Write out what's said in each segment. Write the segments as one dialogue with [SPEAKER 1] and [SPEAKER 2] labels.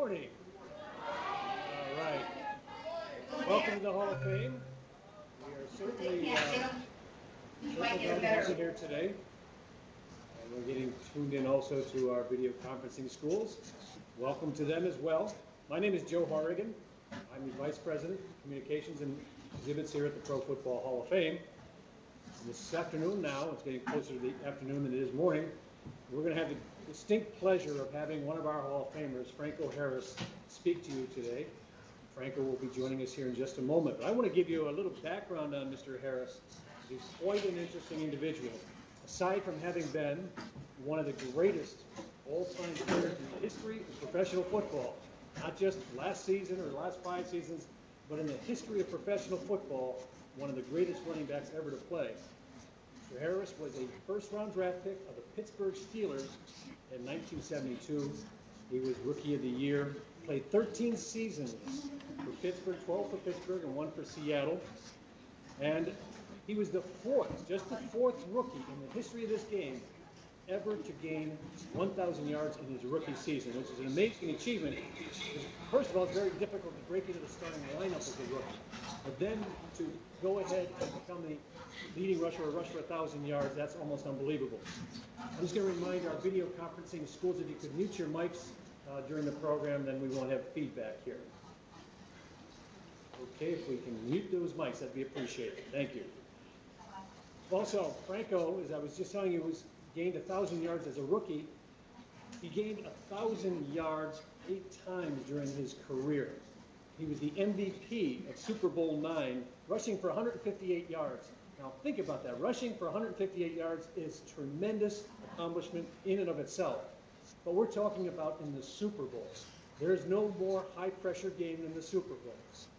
[SPEAKER 1] morning. All right. Welcome to the Hall of Fame. We are certainly glad to have you here today. And we're getting tuned in also to our video conferencing schools. Welcome to them as well. My name is Joe Harrigan. I'm the Vice President of Communications and Exhibits here at the Pro Football Hall of Fame. And this afternoon now, it's getting closer to the afternoon than it is morning, we're going to have the distinct pleasure of having one of our Hall of Famers, Franco Harris, speak to you today. Franco will be joining us here in just a moment. But I want to give you a little background on Mr. Harris. He's quite an interesting individual. Aside from having been one of the greatest all-time players in the history of professional football, not just last season or the last 5 seasons, but in the history of professional football, one of the greatest running backs ever to play. Mr. Harris was a first-round draft pick of the Pittsburgh Steelers in 1972. He was Rookie of the Year, played 13 seasons for Pittsburgh, 12 for Pittsburgh and 1 for Seattle. And he was the fourth rookie in the history of this game ever to gain 1,000 yards in his rookie season, which is an amazing achievement. First of all, it's very difficult to break into the starting lineup as a rookie. But then to go ahead and become the leading rusher or rush for 1,000 yards, that's almost unbelievable. I'm just going to remind our video conferencing schools, if you could mute your mics during the program, then we won't have feedback here. Okay, if we can mute those mics, that'd be appreciated. Thank you. Also, Franco, as I was just telling you, gained 1,000 yards as a rookie. He gained 1,000 yards 8 times during his career. He was the MVP of Super Bowl IX, rushing for 158 yards. Now think about that. Rushing for 158 yards is tremendous accomplishment in and of itself. But we're talking about in the Super Bowl. There is no more high-pressure game than the Super Bowl.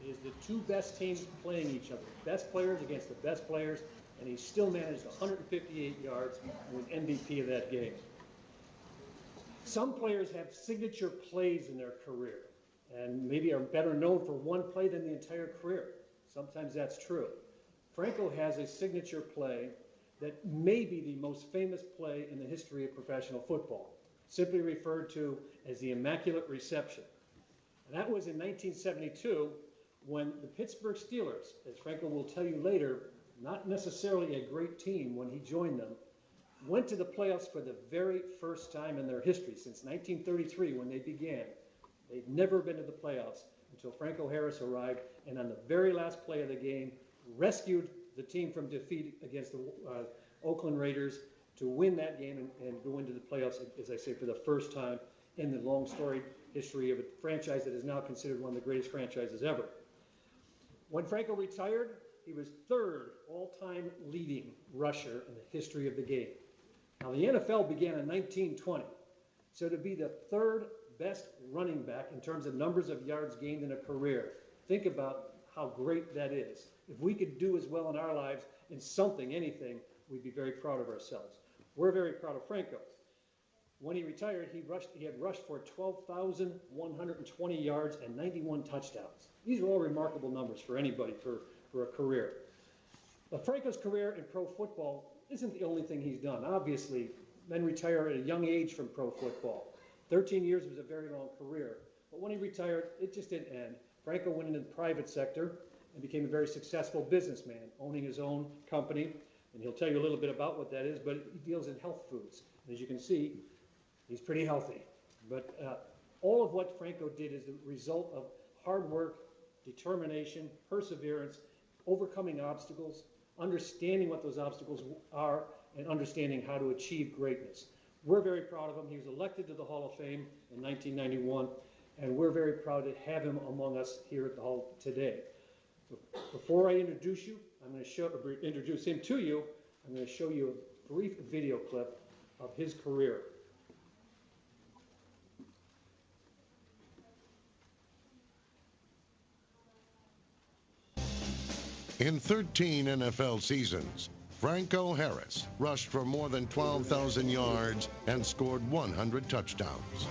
[SPEAKER 1] It is the two best teams playing each other, best players against the best players, and he still managed 158 yards and was MVP of that game. Some players have signature plays in their career and maybe are better known for one play than the entire career. Sometimes that's true. Franco has a signature play that may be the most famous play in the history of professional football, simply referred to as the Immaculate Reception. And that was in 1972 when the Pittsburgh Steelers, as Franco will tell you later, not necessarily a great team when he joined them, went to the playoffs for the very first time in their history since 1933 when they began. They'd never been to the playoffs until Franco Harris arrived, and on the very last play of the game, rescued the team from defeat against the Oakland Raiders to win that game and go into the playoffs, as I say, for the first time in the long storied history of a franchise that is now considered one of the greatest franchises ever. When Franco retired, he was 3rd all-time leading rusher in the history of the game. Now, the NFL began in 1920, so to be the 3rd best running back in terms of numbers of yards gained in a career, think about how great that is. If we could do as well in our lives in something, anything, we'd be very proud of ourselves. We're very proud of Franco. When he retired, he had rushed for 12,120 yards and 91 touchdowns. These are all remarkable numbers for anybody for a career. But Franco's career in pro football isn't the only thing he's done. Obviously, men retire at a young age from pro football. 13 years was a very long career. But when he retired, it just didn't end. Franco went into the private sector and became a very successful businessman, owning his own company. And he'll tell you a little bit about what that is, but he deals in health foods. And as you can see, he's pretty healthy. But all of what Franco did is the result of hard work, determination, perseverance, overcoming obstacles, understanding what those obstacles are, and understanding how to achieve greatness. We're very proud of him. He was elected to the Hall of Fame in 1991, and we're very proud to have him among us here at the Hall today. So before I introduce you, I'm going to introduce him to you. I'm going to show you a brief video clip of his career.
[SPEAKER 2] In 13 NFL seasons, Franco Harris rushed for more than 12,000 yards and scored 100 touchdowns.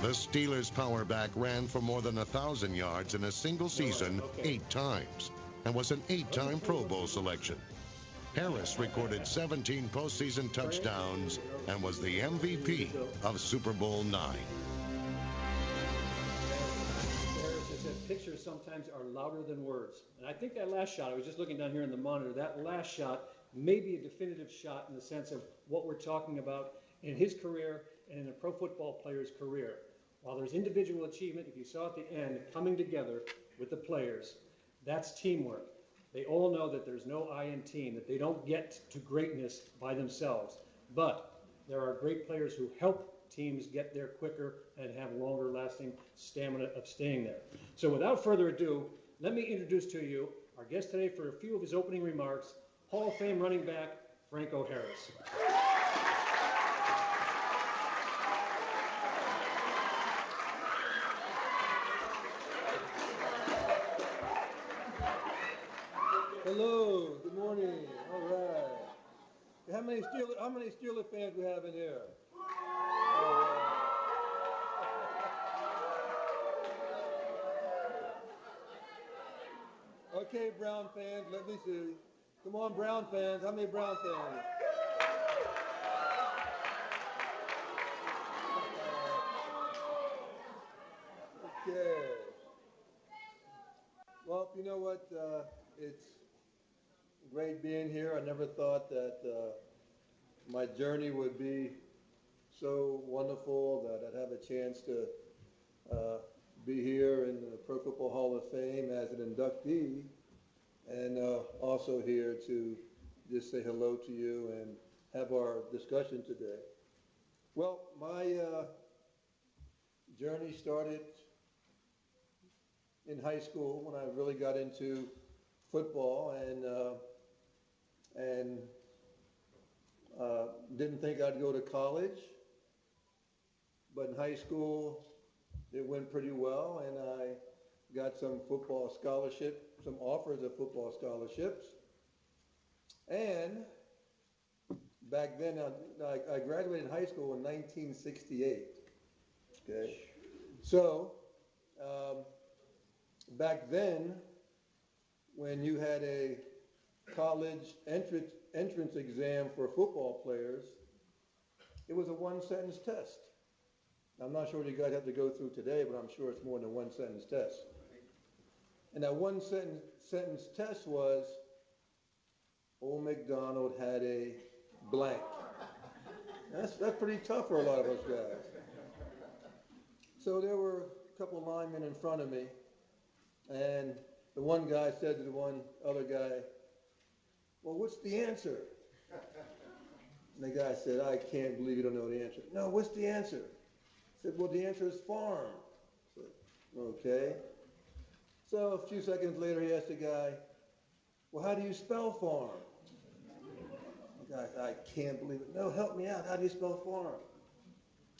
[SPEAKER 2] The Steelers' power back ran for more than 1,000 yards in a single season 8 times and was an 8-time Pro Bowl selection. Harris recorded 17 postseason touchdowns and was the MVP of Super Bowl IX.
[SPEAKER 1] sometimes are louder than words. And I think that last shot, I was just looking down here in the monitor, that last shot may be a definitive shot in the sense of what we're talking about in his career and in a pro football player's career. While there's individual achievement, if you saw at the end, coming together with the players, that's teamwork. They all know that there's no I in team, that they don't get to greatness by themselves. But there are great players who help teams get there quicker and have longer lasting stamina of staying there. So without further ado, let me introduce to you our guest today for a few of his opening remarks, Hall of Fame running back, Franco Harris.
[SPEAKER 3] Hello, good morning. All right. How many Steeler fans we have in here? All right. Okay, Brown fans, let me see. Come on, Brown fans. How many Brown fans? Okay. Well, you know what? It's great being here. I never thought that my journey would be so wonderful that I'd have a chance to be here in the Pro Football Hall of Fame as an inductee, and also here to just say hello to you and have our discussion today. Well, my journey started in high school when I really got into football and didn't think I'd go to college, but in high school it went pretty well, and I got some football scholarship, some offers of football scholarships. And back then, I graduated high school in 1968. Okay, so back then, when you had a college entrance exam for football players, it was a one-sentence test. I'm not sure what you guys have to go through today, but I'm sure it's more than a one-sentence test. And that one-sentence test was, Old MacDonald had a blank. That's pretty tough for a lot of us guys. So there were a couple of linemen in front of me, and the one guy said to the one other guy, well, what's the answer? And the guy said, I can't believe you don't know the answer. No, what's the answer? I said, well, the answer is farm. I said, okay. So a few seconds later, he asked the guy, well, how do you spell farm? The guy said, I can't believe it. No, help me out. How do you spell farm?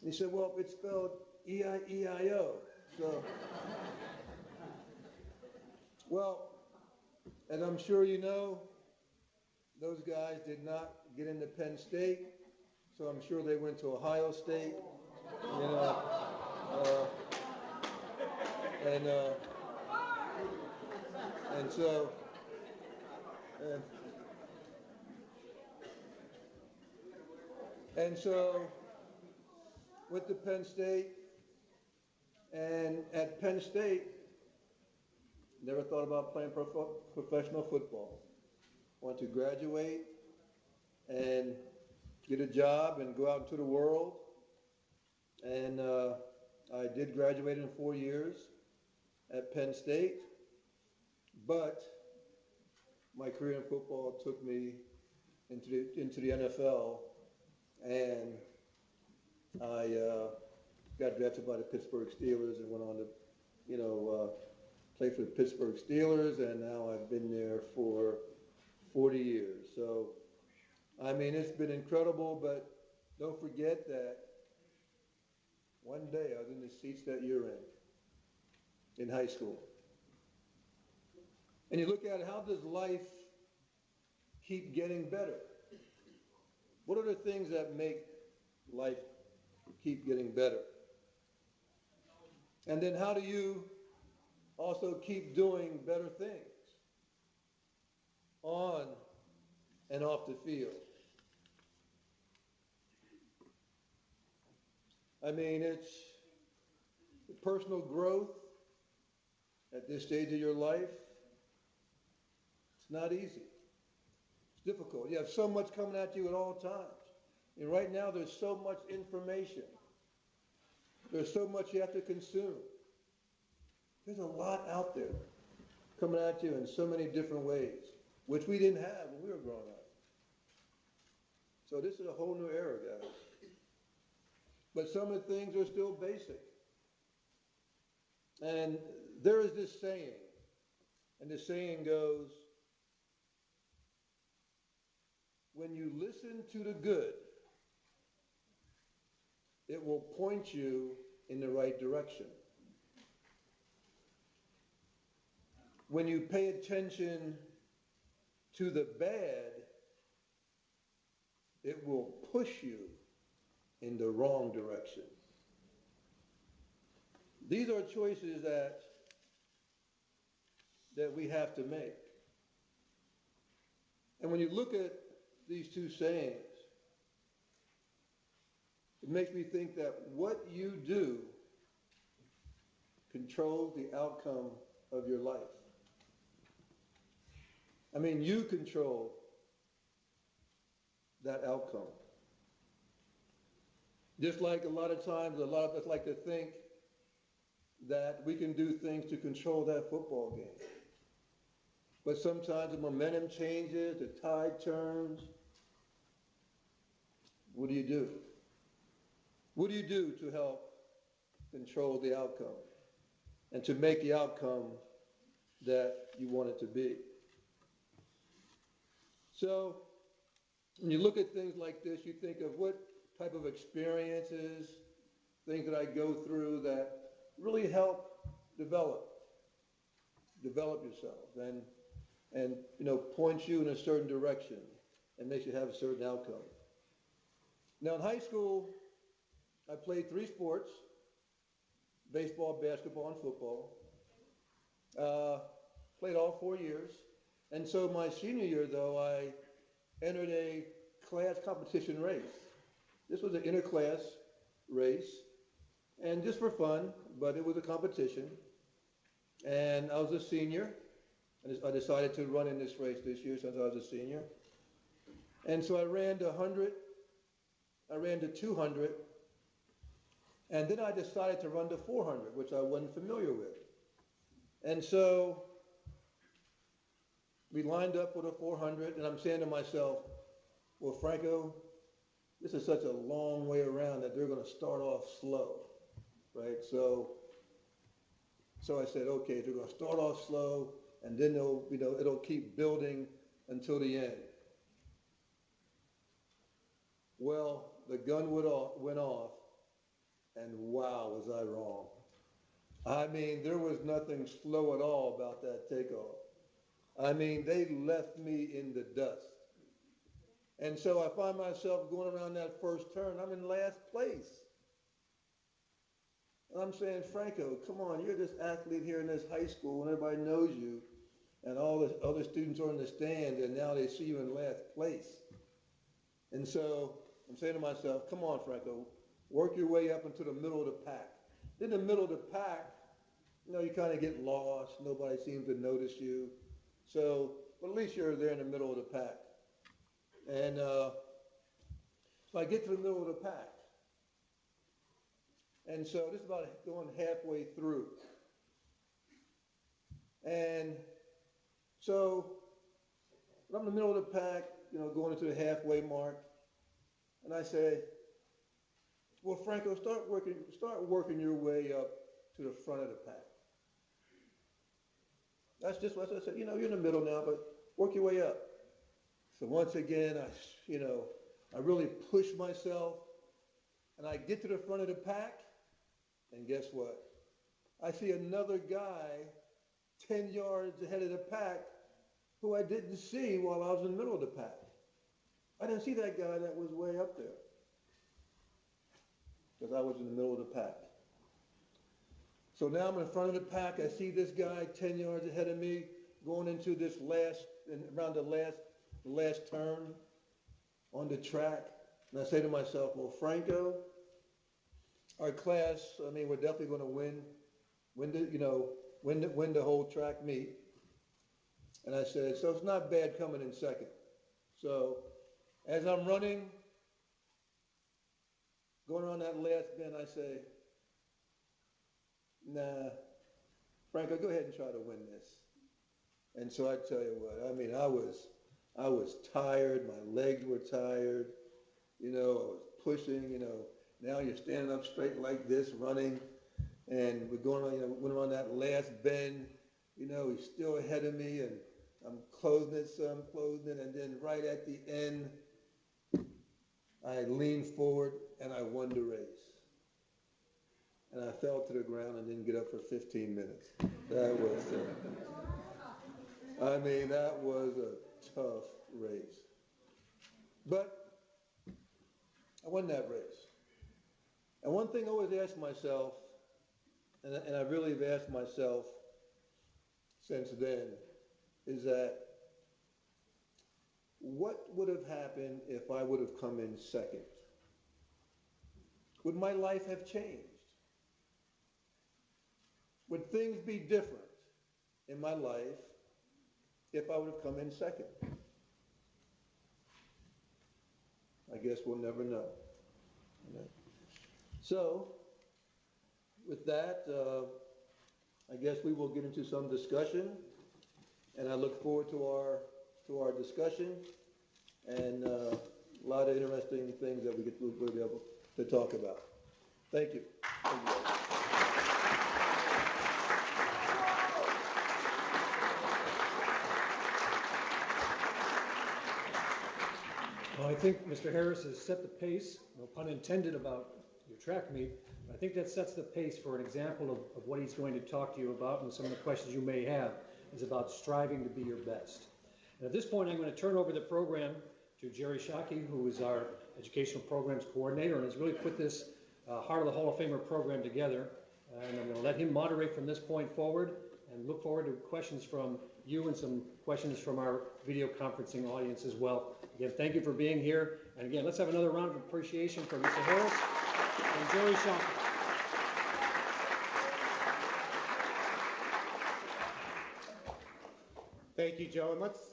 [SPEAKER 3] And he said, well, it's spelled E-I-E-I-O. So, well, as I'm sure you know, those guys did not get into Penn State, so I'm sure they went to Ohio State, you know, and so, went to Penn State, and at Penn State, never thought about playing professional football. Want to graduate and get a job and go out into the world. And I did graduate in 4 years at Penn State, but my career in football took me into the NFL, and I got drafted by the Pittsburgh Steelers and went on to, play for the Pittsburgh Steelers, and now I've been there for 40 years. So, I mean, it's been incredible, but don't forget that one day I was in the seats that you're in high school. And you look at it, how does life keep getting better? What are the things that make life keep getting better? And then how do you also keep doing better things on and off the field? I mean, it's personal growth at this stage of your life, it's not easy. It's difficult. You have so much coming at you at all times. And right now there's so much information. There's so much you have to consume. There's a lot out there coming at you in so many different ways, which we didn't have when we were growing up. So this is a whole new era, guys. But some of the things are still basic. And there is this saying, and the saying goes, when you listen to the good, it will point you in the right direction. When you pay attention to the bad, it will push you in the wrong direction. These are choices that we have to make. And when you look at these two sayings, it makes me think that what you do controls the outcome of your life. I mean, you control that outcome. Just like a lot of times, a lot of us like to think that we can do things to control that football game. But sometimes the momentum changes, the tide turns. What do you do? What do you do to help control the outcome and to make the outcome that you want it to be? So when you look at things like this, you think of what type of experiences, things that I go through that really help develop yourselves and point you in a certain direction and makes you have a certain outcome. Now in high school, I played 3 sports: baseball, basketball, and football. Played all 4 years. And so my senior year, though, I entered a class competition race. This was an inter-class race, and just for fun, but it was a competition. And I was a senior, and I decided to run in this race this year since I was a senior. And so I ran to 100, I ran to 200, and then I decided to run to 400, which I wasn't familiar with. And so we lined up with a 400, and I'm saying to myself, well, Franco, this is such a long way around that they're going to start off slow, right? So I said, okay, they're going to start off slow, and then it'll keep building until the end. Well, the gun went off, and wow, was I wrong. I mean, there was nothing slow at all about that takeoff. I mean, they left me in the dust. And so I find myself going around that first turn. I'm in last place. And I'm saying, Franco, come on, you're this athlete here in this high school, and everybody knows you, and all the other students are in the stand, and now they see you in last place. And so I'm saying to myself, come on, Franco, work your way up into the middle of the pack. In the middle of the pack, you kind of get lost. Nobody seems to notice you. So, but at least you're there in the middle of the pack. And so I get to the middle of the pack. And so this is about going halfway through. And so I'm in the middle of the pack, going into the halfway mark. And I say, well, Franco, start working your way up to the front of the pack. That's just what I said. You're in the middle now, but work your way up. So once again, I really push myself, and I get to the front of the pack, and guess what? I see another guy 10 yards ahead of the pack who I didn't see while I was in the middle of the pack. I didn't see that guy that was way up there because I was in the middle of the pack. So now I'm in front of the pack. I see this guy 10 yards ahead of me going into this around the last turn on the track. And I say to myself, well, Franco, our class, we're definitely going to win win the whole track meet. And I said, so it's not bad coming in second. So as I'm running, going around that last bend, I say, nah, Franco, go ahead and try to win this. And so I tell you what, I mean, I was tired, my legs were tired, I was pushing, now you're standing up straight like this, running, and we're going around, went around that last bend, he's still ahead of me, and I'm closing it, and then right at the end, I leaned forward and I won the race. And I fell to the ground and didn't get up for 15 minutes. That was, that was a tough race. But I won that race. And one thing I always ask myself, and I really have asked myself since then, is that what would have happened if I would have come in second? Would my life have changed? Would things be different in my life if I would have come in second? I guess we'll never know. So, with that, I guess we will get into some discussion, and I look forward to our discussion and a lot of interesting things that we'll be able to talk about. Thank you. Thank you.
[SPEAKER 1] Well, I think Mr. Harris has set the pace, no pun intended about your track meet. I think that sets the pace for an example of what he's going to talk to you about, and some of the questions you may have is about striving to be your best. And at this point, I'm going to turn over the program to Jerry Shockey, who is our educational programs coordinator and has really put this Heart of the Hall of Famer program together. And I'm going to let him moderate from this point forward and look forward to questions from you and some questions from our video conferencing audience as well. Again, thank you for being here. And again, let's have another round of appreciation for Mr. Harris and Jerry Shockey.
[SPEAKER 4] Thank you, Joe. And let's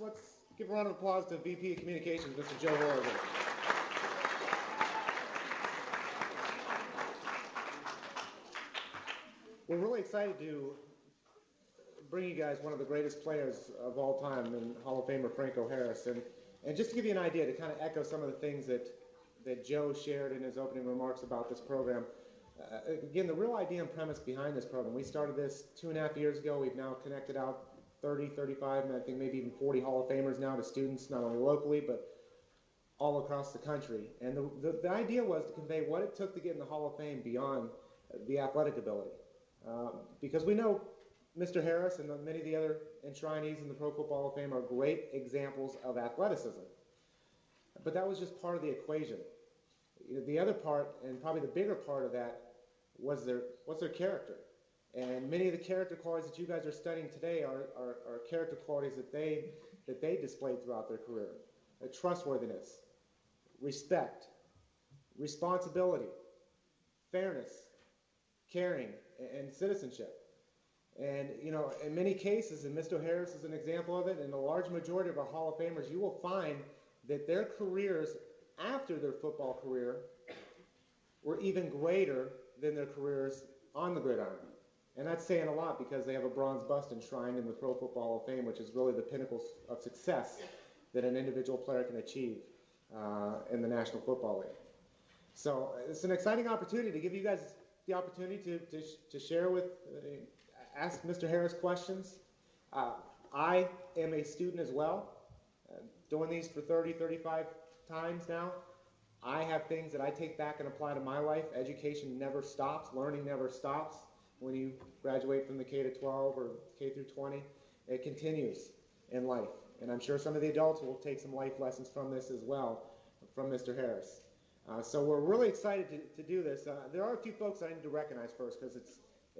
[SPEAKER 4] give a round of applause to VP of Communications, Mr. Joe Horrigan. We're really excited to bring you guys one of the greatest players of all time in Hall of Famer Franco Harris. And just to give you an idea, to kind of echo some of the things that Joe shared in his opening remarks about this program. Again, the real idea and premise behind this program, we started this 2.5 years ago. We've now connected out 30, 35, and I think maybe even 40 Hall of Famers now to students, not only locally, but all across the country. And the idea was to convey what it took to get in the Hall of Fame beyond the athletic ability. Because we know Mr. Harris and many of the other enshrinees in the Pro Football Hall of Fame are great examples of athleticism. But that was just part of the equation. The other part, and probably the bigger part of that, was their character. And many of the character qualities that you guys are studying today are character qualities that they displayed throughout their career. Trustworthiness, respect, responsibility, fairness, caring, and citizenship. And, in many cases, and Mr. Harris is an example of it, in a large majority of our Hall of Famers, you will find that their careers after their football career were even greater than their careers on the gridiron. And that's saying a lot because they have a bronze bust enshrined in the Pro Football Hall of Fame, which is really the pinnacle of success that an individual player can achieve in the National Football League. So it's an exciting opportunity to give you guys the opportunity to share with, ask Mr. Harris questions. I am a student as well, doing these for 30, 35 times now. I have things that I take back and apply to my life. Education never stops. Learning never stops. When you graduate from the K to 12 or K through 20, it continues in life. And I'm sure some of the adults will take some life lessons from this as well, from Mr. Harris. So we're really excited to do this. There are a few folks I need to recognize first, because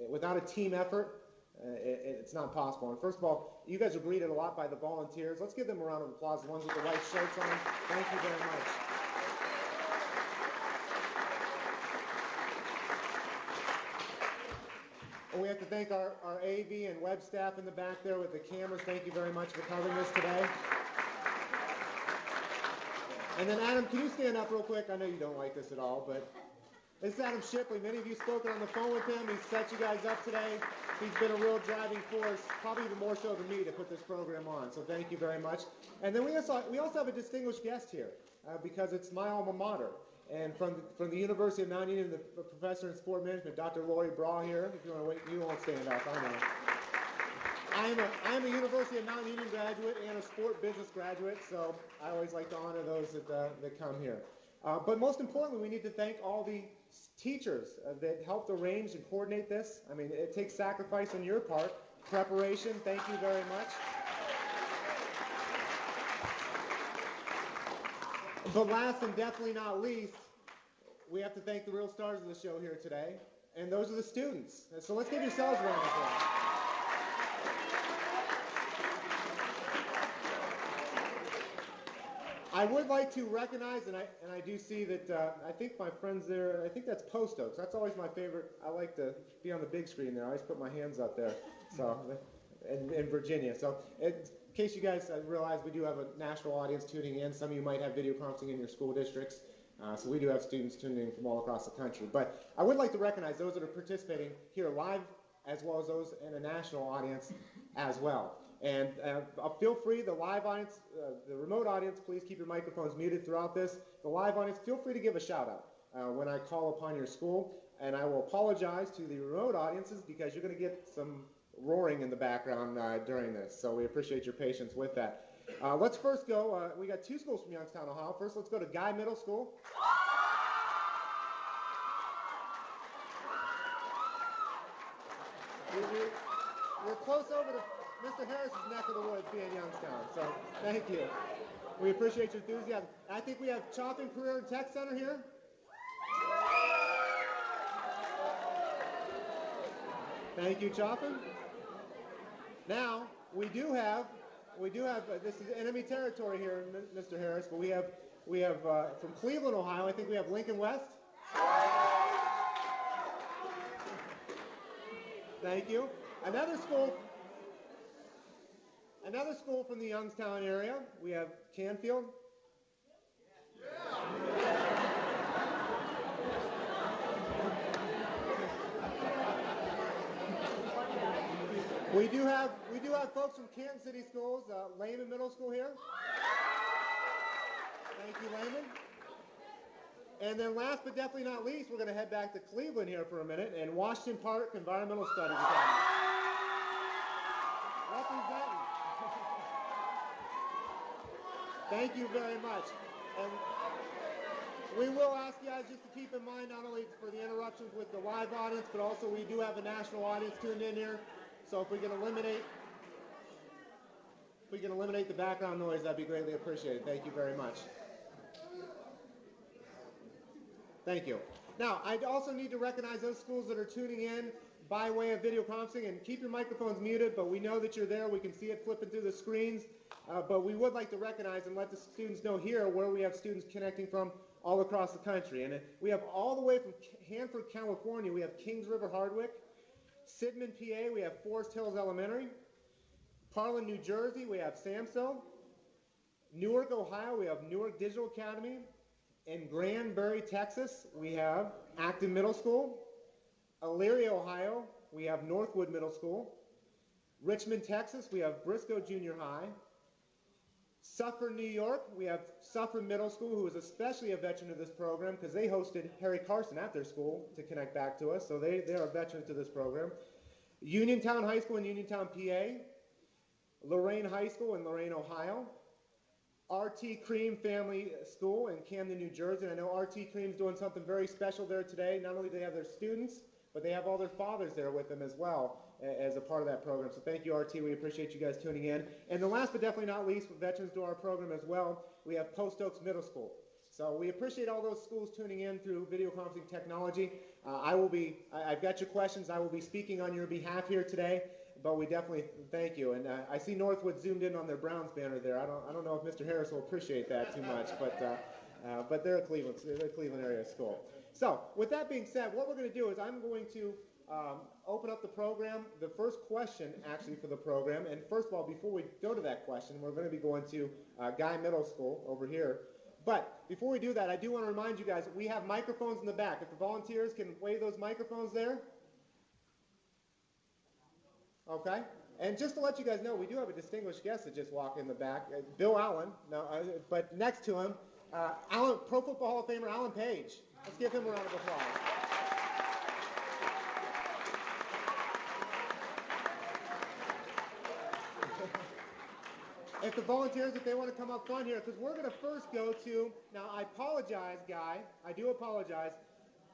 [SPEAKER 4] without a team effort, it's not possible. And first of all, you guys are greeted a lot by the volunteers. Let's give them a round of applause, the ones with the white shirts on. Thank you very much. And we have to thank our AV and web staff in the back there with the cameras. Thank you very much for covering this today. And then Adam, can you stand up real quick? I know you don't like this at all, but this is Adam Shipley. Many of you spoken on the phone with him. He's set you guys up today. He's been a real driving force, probably even more so than me, to put this program on. So thank you very much. And then we also have a distinguished guest here because it's my alma mater. And from the University of Mount Union, the professor in sport management, Dr. Lori Braw here. If you want to wait, you won't stand up, I know. I am a University of Mount Union graduate and a sport business graduate, so I always like to honor those that come here. But most importantly, we need to thank all the teachers that helped arrange and coordinate this. I mean, it takes sacrifice on your part. Preparation, thank you very much. But last and definitely not least, we have to thank the real stars of the show here today, and those are the students. So let's give yourselves a round of applause. I would like to recognize, and I do see that, I think my friends there, I think that's Post Oaks. That's always my favorite. I like to be on the big screen there. I always put my hands up there. So, in Virginia. So, in case you guys realize, we do have a national audience tuning in. Some of you might have video conferencing in your school districts. So we do have students tuning in from all across the country. But I would like to recognize those that are participating here live, as well as those in a national audience as well. And feel free, the live audience, the remote audience, please keep your microphones muted throughout this. The live audience, feel free to give a shout out when I call upon your school. And I will apologize to the remote audiences because you're going to get some roaring in the background during this. So we appreciate your patience with that. Let's first go, we got two schools from Youngstown, Ohio. First, let's go to Guy Middle School. We're close over to Mr. Harris's neck of the woods being Youngstown, so thank you. We appreciate your enthusiasm. I think we have Chopping Career and Tech Center here. Thank you, Chopping. Now, we do have, this is enemy territory here, Mr. Harris, but we have from Cleveland, Ohio, I think we have Lincoln West. Thank you. Another school from the Youngstown area, we have Canfield. We do have folks from Canton City Schools, Lehman Middle School here. Thank you, Lehman. And then last but definitely not least, we're going to head back to Cleveland here for a minute, and Washington Park Environmental Studies Academy. Representing. Thank you very much. And we will ask you guys just to keep in mind, not only for the interruptions with the live audience, but also we do have a national audience tuned in here. So if we can eliminate the background noise, that'd be greatly appreciated. Thank you very much. Thank you. Now, I also need to recognize those schools that are tuning in by way of video conferencing, and keep your microphones muted, but we know that you're there. We can see it flipping through the screens, but we would like to recognize and let the students know here where we have students connecting from all across the country. And we have all the way from Hanford, California, we have Kings River Hardwick. Sidman, PA, we have Forest Hills Elementary. Parlin, New Jersey, we have Samso. Newark, Ohio, we have Newark Digital Academy. In Granbury, Texas, we have Acton Middle School. Elyria, Ohio, we have Northwood Middle School. Richmond, Texas, we have Briscoe Junior High. Suffern, New York, we have Suffern Middle School, who is especially a veteran of this program because they hosted Harry Carson at their school to connect back to us, so they are veterans to this program. Uniontown High School in Uniontown, PA. Lorraine High School in Lorraine, Ohio. RT Cream Family School in Camden, New Jersey. And I know RT Cream's doing something very special there today. Not only do they have their students, but they have all their fathers there with them as well as a part of that program. So thank you, RT. We appreciate you guys tuning in. And the last but definitely not least, veterans to our program as well, we have Post Oaks Middle School. So we appreciate all those schools tuning in through video conferencing technology. I've got your questions. I will be speaking on your behalf here today, but we definitely thank you. And I see Northwood zoomed in on their Browns banner there. I don't know if Mr. Harris will appreciate that too much, but they're a Cleveland area school. So with that being said, what we're going to do is I'm going to open up the program, the first question actually for the program. And first of all, before we go to that question, we're going to be going to Guy Middle School over here. But before we do that, I do want to remind you guys, we have microphones in the back. If the volunteers can wave those microphones there. Okay. And just to let you guys know, we do have a distinguished guest that just walked in the back, Bill Allen. No, but next to him, Pro Football Hall of Famer Alan Page. Let's give him a round of applause. If the volunteers, if they want to come up front here, because we're going to first go to, now I apologize, Guy, I do apologize.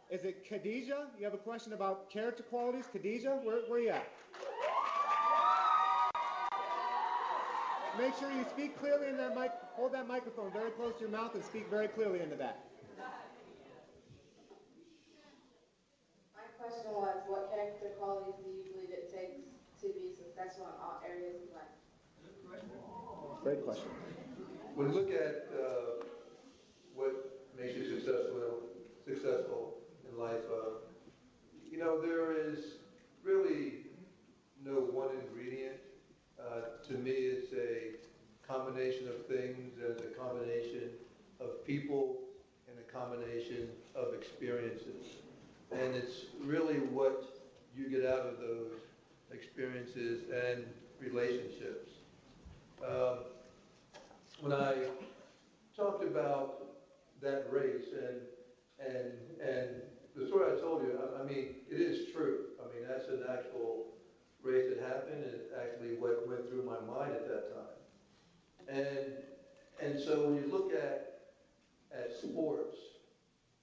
[SPEAKER 4] Is it Khadijah? You have a question about character qualities? Khadijah, where are you at? Make sure you speak clearly in that mic, hold that microphone very close to your mouth and speak very clearly into that.
[SPEAKER 5] My question was, what character qualities do you believe it takes to be successful in all areas of life?
[SPEAKER 4] Great question.
[SPEAKER 3] When you look at what makes you successful in life, there is really no one ingredient. To me, it's a combination of things. There's a combination of people and a combination of experiences. And it's really what you get out of those experiences and relationships. When I talked about that race and the story I told you, I mean, it is true. I mean, that's an actual race that happened, and it's actually what went through my mind at that time. And so when you look at sports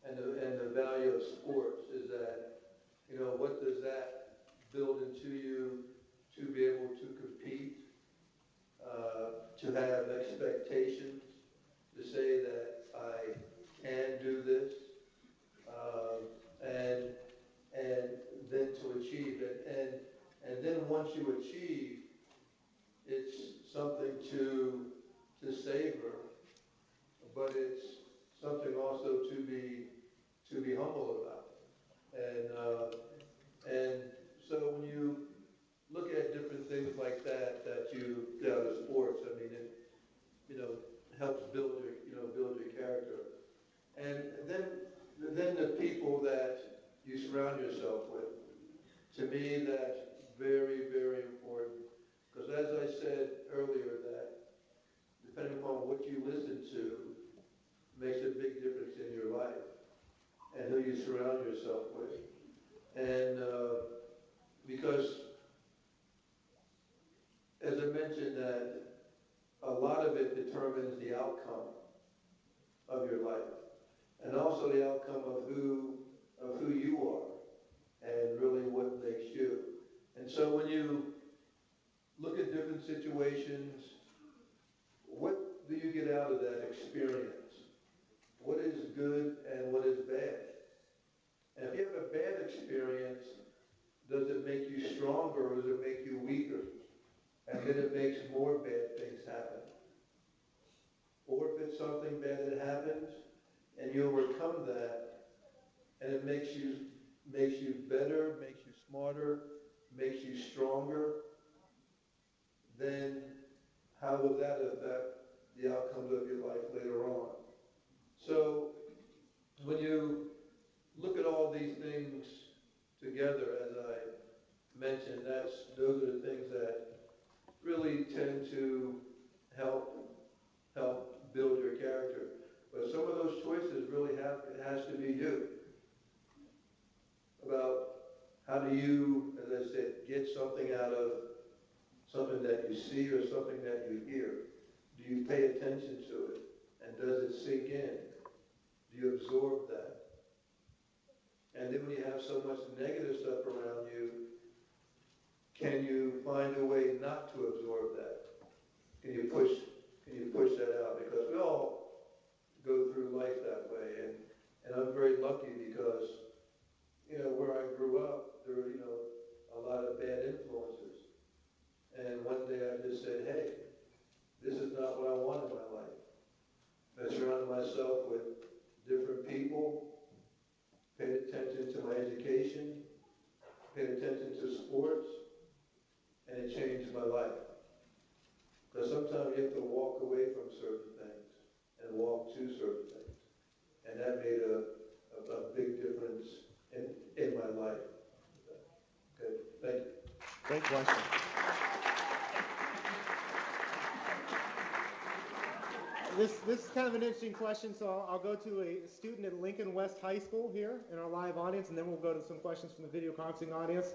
[SPEAKER 3] and the value of sports is that, what does that build into you to be able to compete, to have expectations, to say that I can do this, and then to achieve it. And then once you achieve, it's something to savor, but it's something also to be humble about. And so when you look at different things like that you get out of sports, I mean, it helps build your character. And then the people that you surround yourself with. To me, that's very, very important. Because as I said earlier, that depending upon what you listen to makes a big difference in your life and who you surround yourself with. And because, as I mentioned, that a lot of it determines the outcome of your life, and also the outcome of who you are, and really what makes you. And so when you look at different situations, what do you get out of that experience? What is good and what is bad? And if you have a bad experience, does it make you stronger or does it make you weaker? And then it makes more bad things happen. Or if it's something bad that happens and you overcome that, and it makes you better, makes you smarter, makes you stronger, then how will that affect the outcomes of your life later on? So when you look at all these things together, as I mentioned, those are the things that really tend to help build your character. But some of those choices really it has to be you. About how do you, as I said, get something out of something that you see or something that you hear? Do you pay attention to it? And does it sink in? Do you absorb that? And then when you have so much negative stuff around you, can you find a way not to absorb that? Can you push that out? Because we all go through life that way, and I'm very lucky because where I grew up, there were a lot of bad influences, and one day I just said, hey, this is not what I want in my life. I surrounded myself with different people, paid attention to my education, paid attention to sports, and it changed my life. Because sometimes you have to walk away from certain things and walk to certain things. And that made a big difference in my life. Okay, thank you.
[SPEAKER 4] Great question. This is kind of an interesting question, so I'll go to a student at Lincoln West High School here in our live audience, and then we'll go to some questions from the video conferencing audience.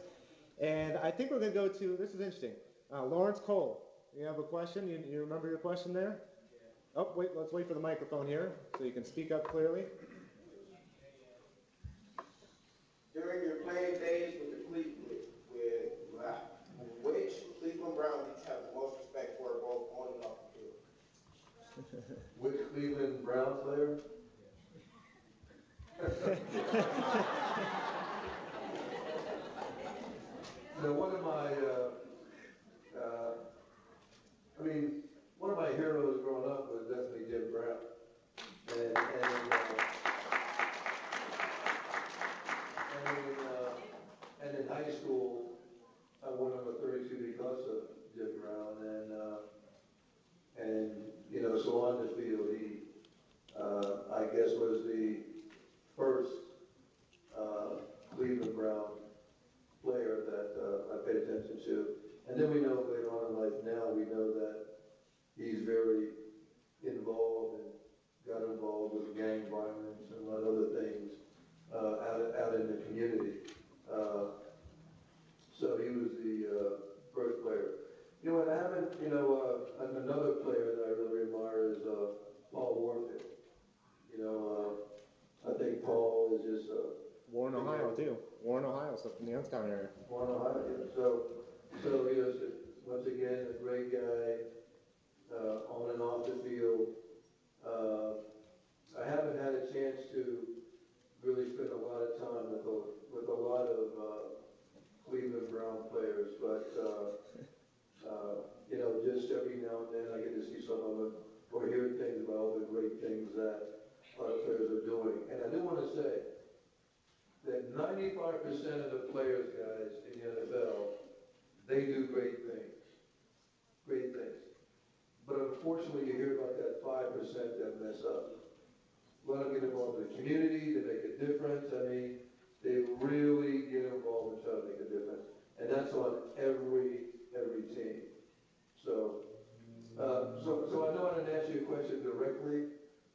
[SPEAKER 4] And I think we're going to go to, this is interesting, Lawrence Cole. You have a question? You remember your question there? Oh, wait, let's wait for the microphone here so you can speak up clearly.
[SPEAKER 6] During your playing days with the Cleveland, which Cleveland Browns did you have the most respect for, both on and off the field?
[SPEAKER 3] Which Cleveland Brown player? One of my, one of my heroes growing up was definitely Jim Brown. And in high school, I won number 32 because of Jim Brown, and so on the field, he, I guess, was the first Cleveland Brown player that I paid attention to. And then we know later on in life now, we know that he's very involved and got involved with gang violence and a lot of other things out in the community. So he was the first player. What happened, another player that I really admire is Paul Warfield. I think Paul is just
[SPEAKER 4] Warren, Ohio, too. Warren, Ohio, so from the Youngstown area.
[SPEAKER 3] Warren, Ohio, yeah. So once again, a great guy on and off the field. I haven't had a chance to really spend a lot of time with a lot of Cleveland Brown players, but just every now and then I get to see some of them or hear things about all the great things that a lot of players are doing. And I do want to say that 95% of the players, guys, in the NFL, they do great things. Great things. But unfortunately, you hear about that 5% that mess up. A lot of them get involved in the community, they make a difference. They really get involved and try to make a difference. And that's on every team. So I know I didn't answer your question directly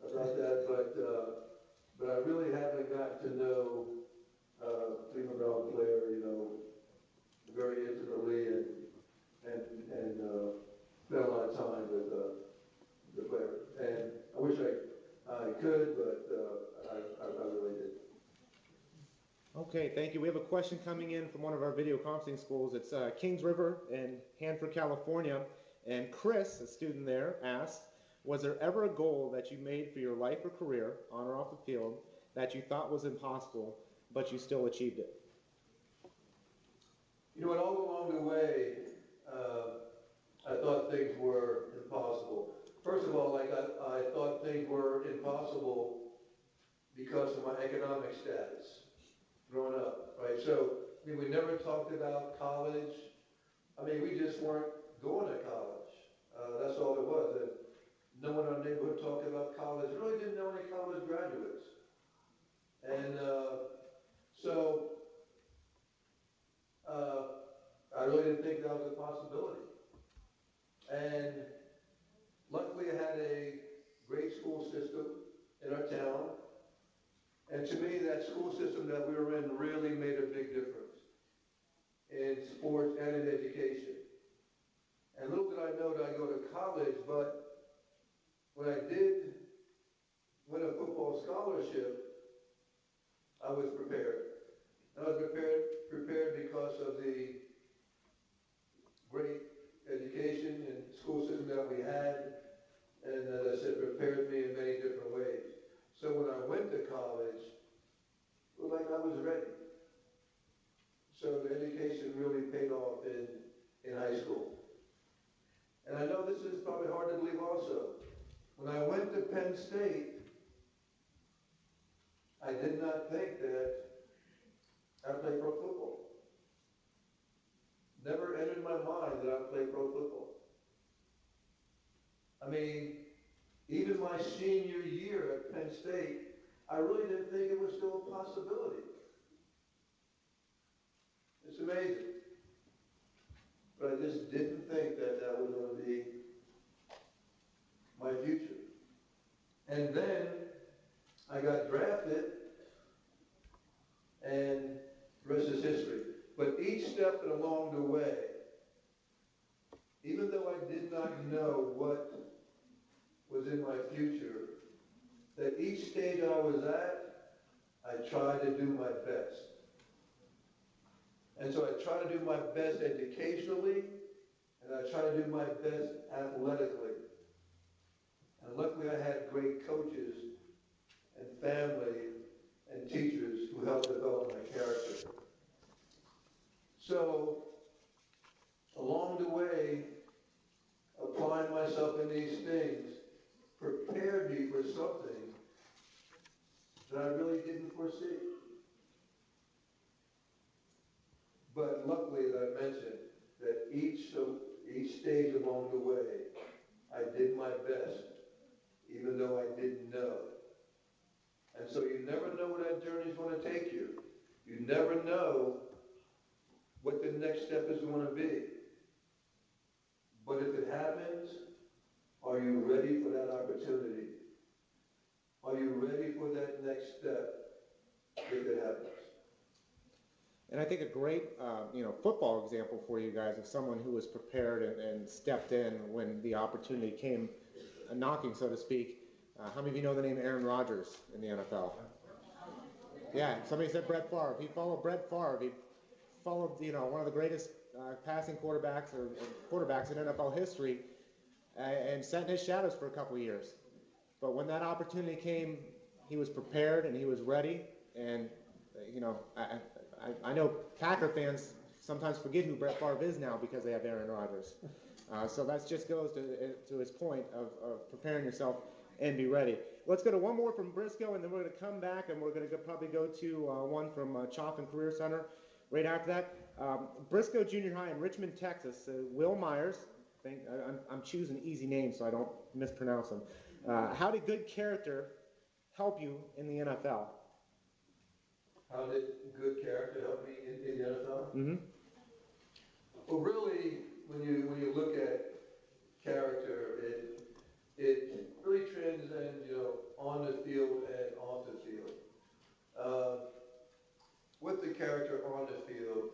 [SPEAKER 3] about that, but I really haven't got to know Cleveland Brown player, very intimately and spent a lot of time with the player. And I wish I could, but I really did.
[SPEAKER 4] Okay, thank you. We have a question coming in from one of our video conferencing schools. It's Kings River in Hanford, California. And Chris, a student there, asked, was there ever a goal that you made for your life or career, on or off the field, that you thought was impossible, but you still achieved it?
[SPEAKER 3] All along the way, I thought things were impossible. First of all, I thought things were impossible because of my economic status growing up, right? So, we never talked about college. We just weren't going to college. That's all it was. And no one in our neighborhood talked about college. I really didn't know any college graduates. And so I really didn't think that was a possibility. And luckily I had a great school system in our town. And to me, that school system that we were in really made a big difference in sports and in education. And little did I know that I'd go to college, but when I did win a football scholarship, I was prepared. I was prepared because of the great education and school system that we had, and as I said, prepared me in many different ways. So when I went to college, it was like I was ready. So the education really paid off in high school. And I know this is probably hard to believe also. When I went to Penn State, I did not think that I'd play pro football. my mind that I'd play pro football. I mean, even my senior year at Penn State, I really didn't think it was still a possibility. It's amazing. But I just didn't think that that was going to be my future. And then I got drafted, and the rest is history. But each step along the way, even though I did not know what was in my future, that each stage I was at, I tried to do my best. And so I try to do my best educationally, and I try to do my best athletically. And luckily I had great coaches and family and teachers who helped develop my character. So along the way, applying myself in these things prepared me for something that I really didn't foresee. But luckily, as I mentioned, that each stage along the way, I did my best, even though I didn't know. And so you never know where that journey is going to take you. You never know what the next step is going to be. But if it happens, are you ready for that opportunity? Are you ready for that next step if it happens?
[SPEAKER 4] And I think a great, football example for you guys of someone who was prepared and stepped in when the opportunity came knocking, so to speak. How many of you know the name Aaron Rodgers in the NFL? Yeah, somebody said Brett Favre. He followed Brett Favre. He followed, one of the greatest passing quarterbacks or quarterbacks in NFL history, and sat in his shadows for a couple of years. But when that opportunity came, he was prepared and he was ready. And I know Packer fans sometimes forget who Brett Favre is now because they have Aaron Rodgers. So that just goes to his point of preparing yourself and be ready. Let's go to one more from Briscoe, and then we're going to come back, and we're going to probably go to one from Chaffin Career Center right after that. Briscoe Junior High in Richmond, Texas. Will Myers. I'm choosing easy names so I don't mispronounce them. How did good character help you in the NFL?
[SPEAKER 3] How did good character help me in the NFL?
[SPEAKER 4] Mm-hmm.
[SPEAKER 3] Well, really, when you look at character, it really transcends, on the field and off the field. With the character on the field,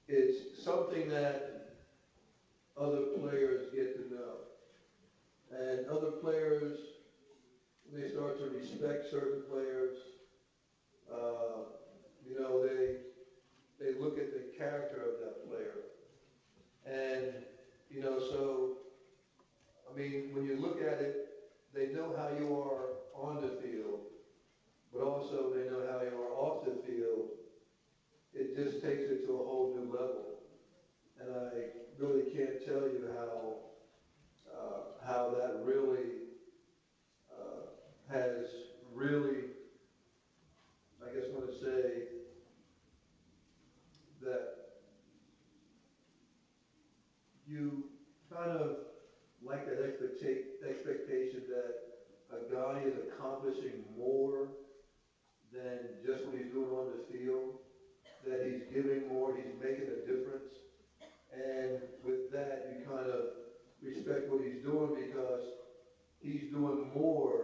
[SPEAKER 3] it's something that other players get to know. And other players, they start to respect certain players. They look at the character of that player. And, so, when you look at it, they know how you are on the field, but also they know how you are off the field. It just takes it to a whole new level. And I really can't tell you how that really has really, I guess I want to say that you kind of like that expectation that a guy is accomplishing more than just what he's doing on the field, that he's giving more, he's making a difference. And with that, you kind of respect what he's doing because he's doing more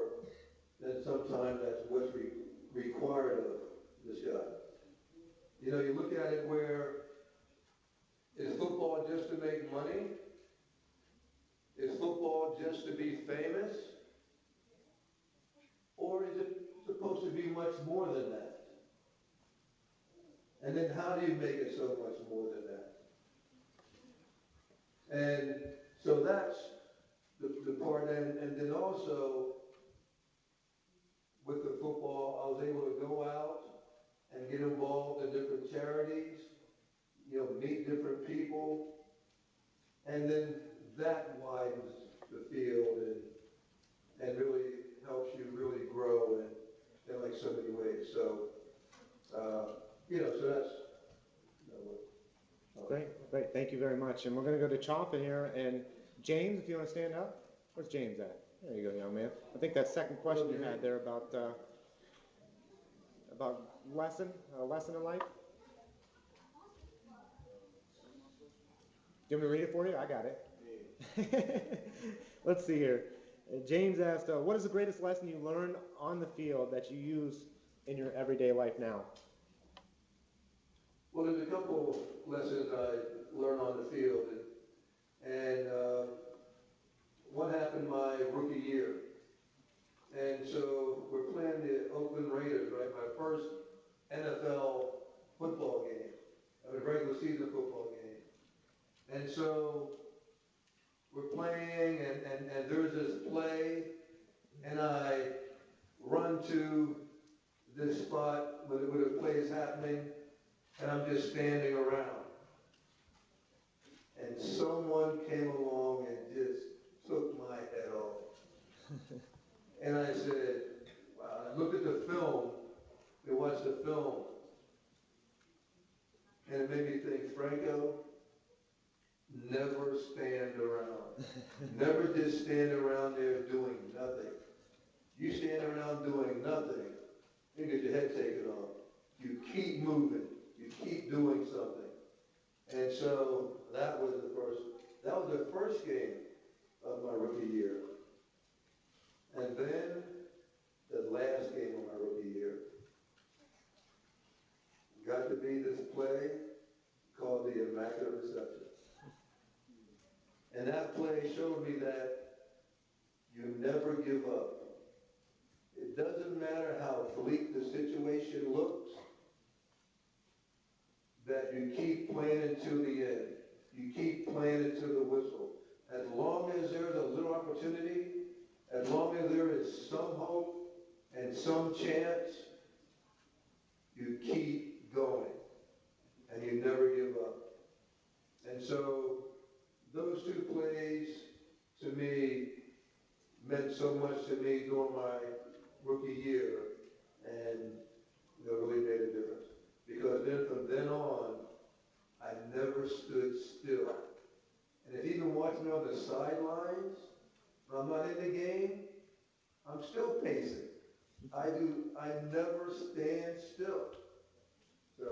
[SPEAKER 3] than sometimes that's what's required of this guy. You look at it where, is football just to make money? Is football just to be famous? Or is it supposed to be much more than that? And then how do you make it so much more than that? And so that's the part, and then also with the football, I was able to go out and get involved in different charities, meet different people, and then that widens the field and really helps you really grow in like so many ways. So, so that's what.
[SPEAKER 4] Great. Thank you very much. And we're going to go to Chopin here. And James, if you want to stand up. Where's James at? There you go, young man. I think that second question you had there about lesson in life. Do you want me to read it for you? I got it. Let's see here. James asked, what is the greatest lesson you learned on the field that you use in your everyday life now?
[SPEAKER 3] Well, there's a couple lessons I learned on the field, and one happened my rookie year. And so we're playing the Oakland Raiders, right? My first NFL football game, a regular season football game. And so we're playing, and there's this play, and I run to this spot where the play is happening, and I'm just standing around. And someone came along and just took my head off. And I said, wow, I looked at the film, I watched the film, and it made me think, Franco, never stand around. Never just stand around there doing nothing. You stand around doing nothing, you get your head taken off. You keep moving. You keep doing something. And so that was the first game of my rookie year. And then the last game of my rookie year. Got to be this play called the Immaculate Reception. And that play showed me that you never give up. It doesn't matter how bleak the situation looks, that you keep playing it to the end. You keep playing it to the whistle. As long as there's a little opportunity, as long as there is some hope and some chance, you keep going. And you never give up. And so those two plays, to me, meant so much to me during my rookie year, and really made a difference. Because then from then on, I never stood still. And if you even watch me on the sidelines, when I'm not in the game, I'm still pacing. I never stand still. So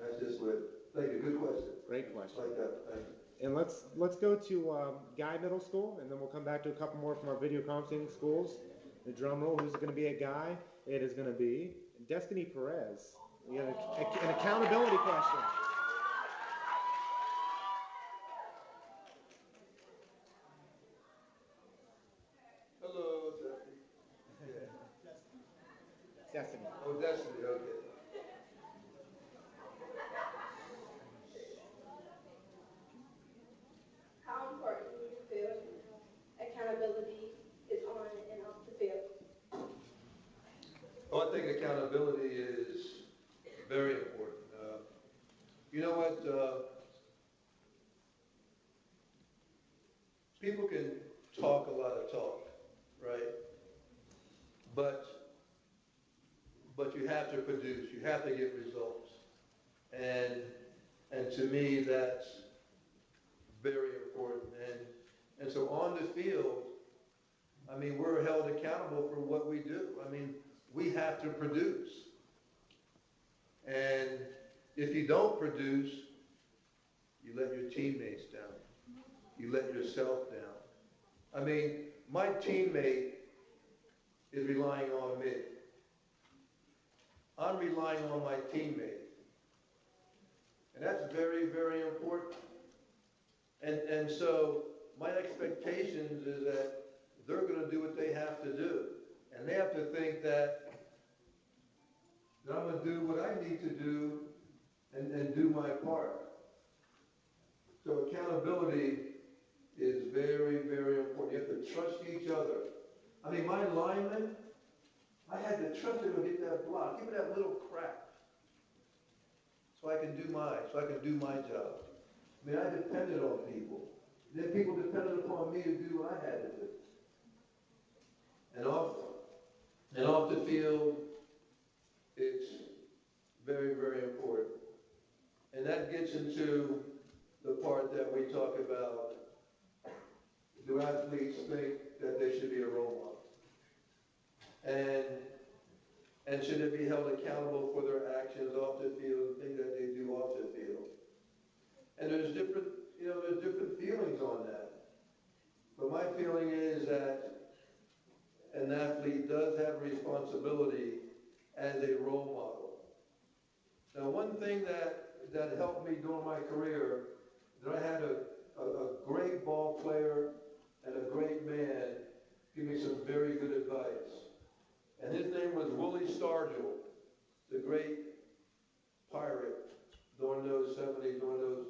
[SPEAKER 3] that's just what. Thank you. Good question.
[SPEAKER 4] Great question.
[SPEAKER 3] Like that. Thank you.
[SPEAKER 4] And let's go to Guy Middle School, and then we'll come back to a couple more from our video conferencing schools. The drum roll, who's going to be a Guy? It is going to be Destiny Perez. We got an accountability question.
[SPEAKER 3] Hello, Destiny.
[SPEAKER 4] Destiny.
[SPEAKER 3] Oh, Destiny. Okay.
[SPEAKER 5] How important do you feel accountability is on and off the field?
[SPEAKER 3] Oh, I think accountability is very important. You know what? People can talk a lot of talk, right? But you have to produce. You have to get results. And to me, that's very important. And so on the field, I mean, we're held accountable for what we do. I mean, we have to produce. And if you don't produce, you let your teammates down. You let yourself down. I mean, my teammate is relying on me. I'm relying on my teammate. And that's very, very important. And so my expectations is that they're going to do what they have to do. And they have to think that I'm going to do what I need to do and do my part. So accountability is very, very important. You have to trust each other. I mean, my lineman, I had to trust him to get that block, give me that little crack, so I can do my job. I mean, I depended on people. Then people depended upon me to do what I had to do. And off the field, it's very, very important. And that gets into the part that we talk about, do athletes think that they should be a role model? And should they be held accountable for their actions off the field, things that they do off the field? And there's different feelings on that. But my feeling is that an athlete does have responsibility as a role model. Now, one thing that helped me during my career, that I had a great ball player and a great man give me some very good advice. And his name was Willie Stargell, the great pirate during those 70s, during those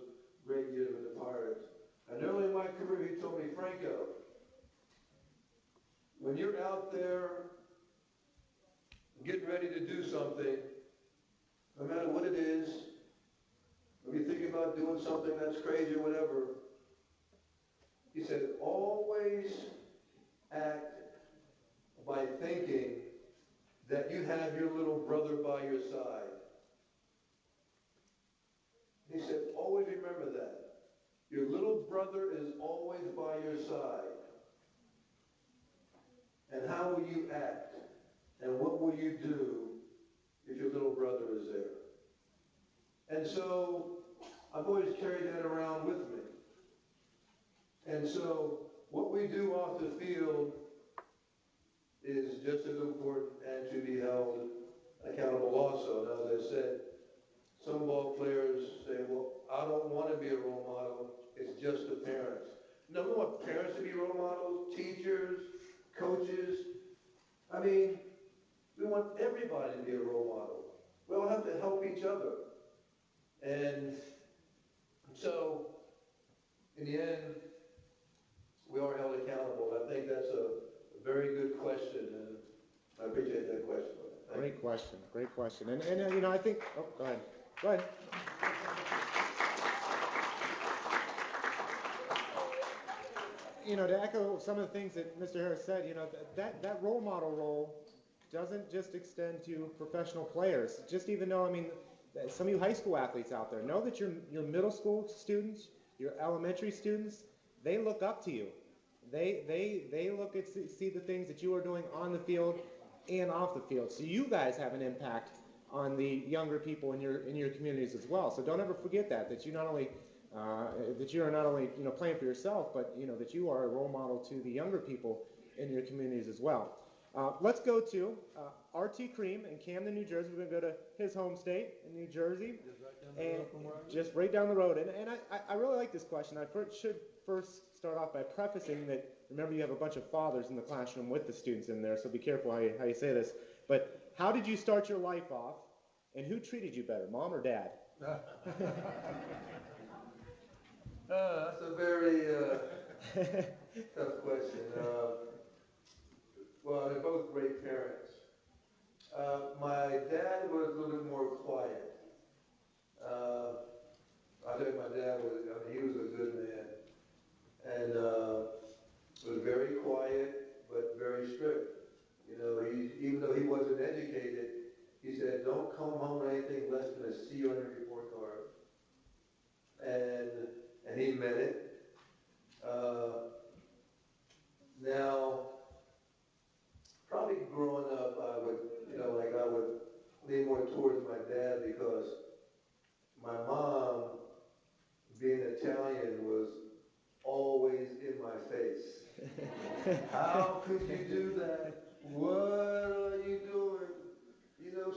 [SPEAKER 3] great years with the Pirates. And early in my career, he told me, Franco, when you're out there getting ready to do something, no matter what it is, when you're thinking about doing something that's crazy or whatever, he said, always act by thinking that you have your little brother by your side. He said, always remember that. Your little brother is always by your side. And how will you act? And what will you do if your little brother is there? And so I've always carried that around with me. And so what we do off the field is just as important and to be held accountable also. Now, as I said, some ball players say, well, I don't want to be a role model. It's just the parents. No, we want parents to be role models, teachers, coaches. I mean, we want everybody to be a role model. We all have to help each other. And so, in the end, we are held accountable. I think that's a very good question, and I appreciate that question.
[SPEAKER 4] Great question, great question. And you know, I think, oh, go ahead. Go ahead. You know, to echo some of the things that Mr. Harris said, you know, that role model role doesn't just extend to professional players. Just even though, I mean, some of you high school athletes out there, know that your middle school students, your elementary students, they look up to you. They look at see the things that you are doing on the field and off the field. So you guys have an impact on the younger people in your communities as well. So don't ever forget that you not only that you are not only playing for yourself, but that you are a role model to the younger people in your communities as well. Let's go to RT Cream in Camden, New Jersey. We're going to go to his home state in New Jersey, and just right down the road. And I really like this question. I should first start off by prefacing that, remember, you have a bunch of fathers in the classroom with the students in there, so be careful how you say this. But how did you start your life off, and who treated you better, mom or dad?
[SPEAKER 3] That's a very tough question. Well, they're both great parents. My dad was a little bit more quiet. I think my dad he was a good man. And was very quiet, but very strict. Even though he wasn't educated, he said, don't come home with anything less than a C on your report card. And he meant it. Now, probably growing up, I would lean more towards my dad because my mom, being Italian, was always in my face. How could you do that? What are you doing?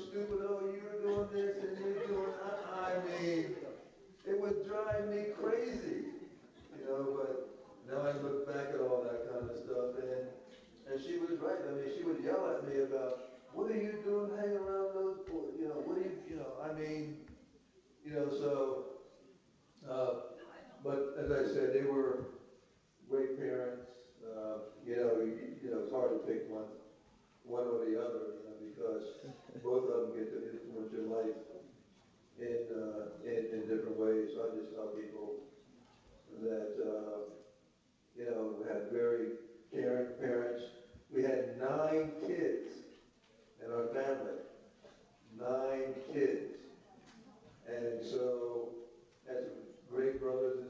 [SPEAKER 3] Stupid, you're doing this and you're doing that. I mean, it would drive me crazy. But now I look back at all that kind of stuff, and she was right. I mean, she would yell at me about, what are you doing hanging around those boys? What are but as I said, they were great parents. It's hard to pick one or the other, because both of them get to influence your life in different ways. So I just tell people that, we had very caring parents. We had 9 kids in our family. 9 kids. And so, as great brothers and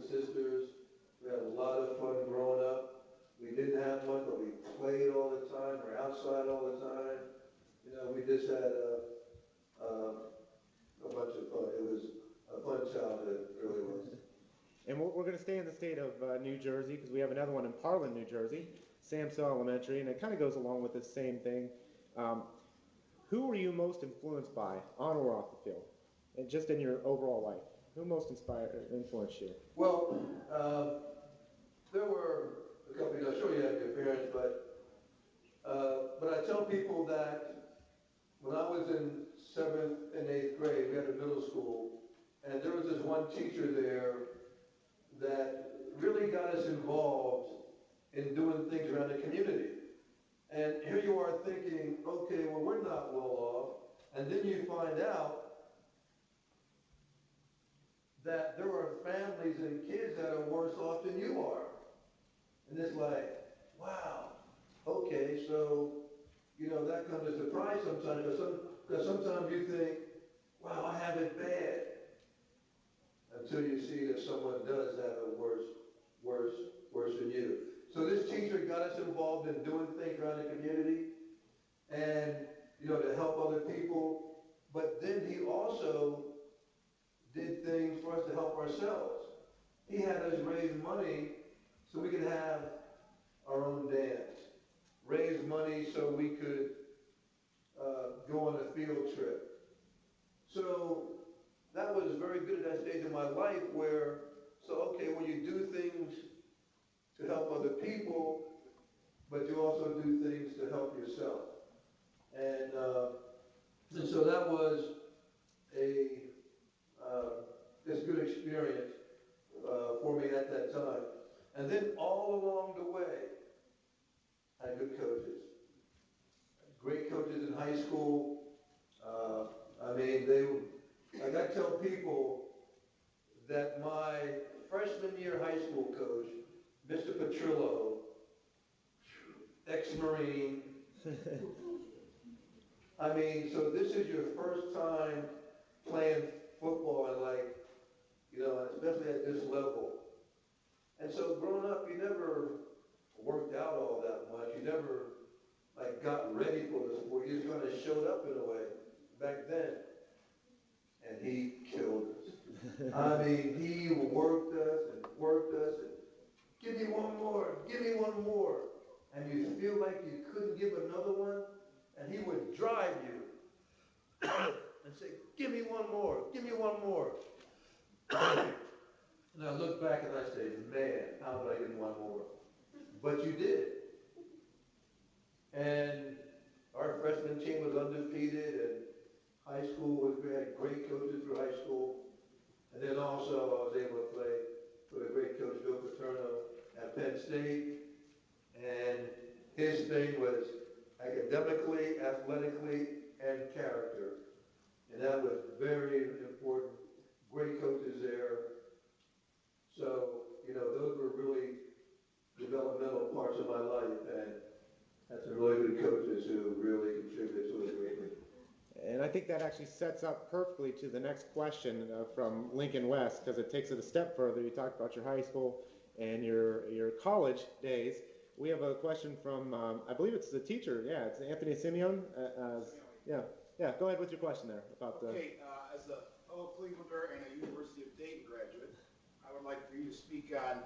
[SPEAKER 4] we're going to stay in the state of New Jersey because we have another one in Parlin, New Jersey, Samso Elementary, and it kind of goes along with the same thing. Who were you most influenced by, on or off the field, and just in your overall life? Who most influenced you?
[SPEAKER 3] Well, there were a couple, I'm sure you have your parents, but I tell people that when I was in 7th and 8th grade, we had a middle school, and there was this one teacher there that really got us involved in doing things around the community. And here you are thinking, okay, well, we're not well off, and then you find out that there are families and kids that are worse off than you are. And it's like, wow, okay, so, that comes as a surprise sometimes, because sometimes you think, wow, I have it bad, until you see that someone does have it worse than you. So this teacher got us involved in doing things around the community, and, to help other people, but then he also did things for us to help ourselves. He had us raise money so we could have our own dance, raise money so we could go on a field trip. So that was very good at that stage in my life where, when you do things to help other people, but you also do things to help yourself. And so that was this good experience for me at that time. And then all along the way, I had good coaches. Great coaches in high school. I tell people that my freshman year high school coach, Mr. Petrillo, ex-Marine, so this is your first time playing football and especially at this level. And so growing up, you never worked out all that much. You never got ready for the sport. You just kind of showed up in a way back then. And he killed us. He worked us and give me one more. And you feel like you couldn't give another one, and he would drive you and say, give me one more. And I look back and I say, man, how did I get one more? But you did. And our freshman team was undefeated, and high school we had great coaches through high school. And then also I was able to play with a great coach, Bill Paterno, at Penn State. And his thing was academically, athletically, and character. And that was very important. Great coaches there. So, those were really developmental parts of my life, and had some really good coaches who really contributed to it greatly.
[SPEAKER 4] And I think that actually sets up perfectly to the next question from Lincoln West, because it takes it a step further. You talked about your high school and your college days. We have a question from, I believe it's the teacher. Yeah, it's Anthony Simeon. Yeah. Go ahead with your question there about the.
[SPEAKER 7] Okay, as a fellow Clevelander and a University of Dayton graduate, I would like for you to speak on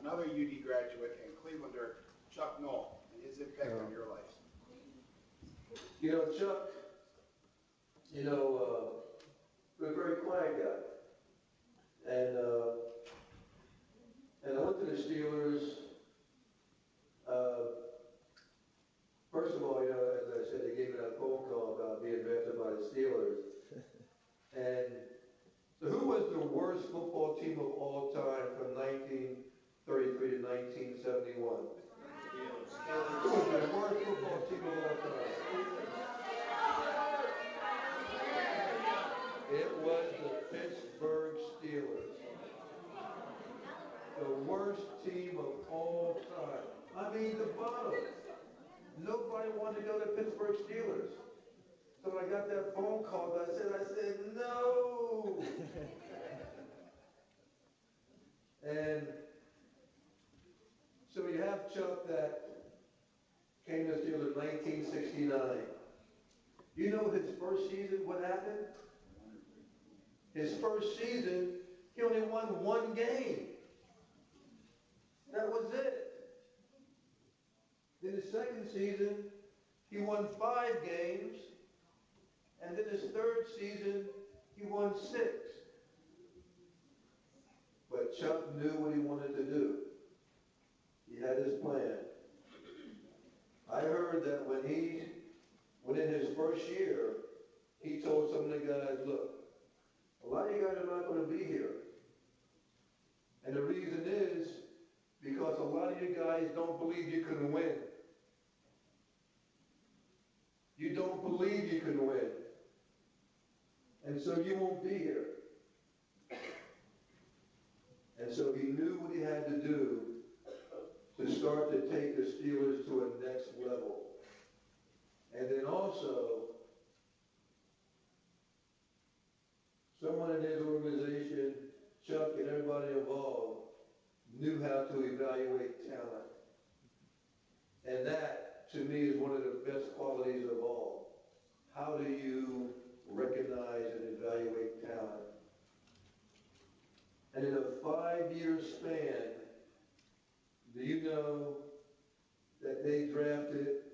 [SPEAKER 7] another UD graduate and Clevelander, Chuck Noll, and his impact on your life.
[SPEAKER 3] Chuck, was a very quiet guy. And I went to the Steelers. First of all, as I said, they gave me that phone call about being drafted by the Steelers. And so who was the worst football team of all time from 1933 to 1971? Who was the worst football team of all time? It was the Pittsburgh Steelers. The worst team of all time. The bottom. Nobody wanted to go to Pittsburgh Steelers. So when I got that phone call, I said, no. And so you have Chuck that came to the Steelers in 1969. You know his first season, what happened? His first season, he only won one game. his second season, he won 5 games. And then his third season, he won 6. But Chuck knew what he wanted to do. He had his plan. I heard that when in his first year, he told some of the guys, look, a lot of you guys are not going to be here. And the reason is because a lot of you guys don't believe you can win. You don't believe you can win. And so you won't be here. And so he knew what he had to do to start to take the Steelers to a next level. And then also, someone in his organization, Chuck and everybody involved, knew how to evaluate talent. And that, to me, is one of the best qualities of all. How do you recognize and evaluate talent? And in a 5-year span, do you know that they drafted,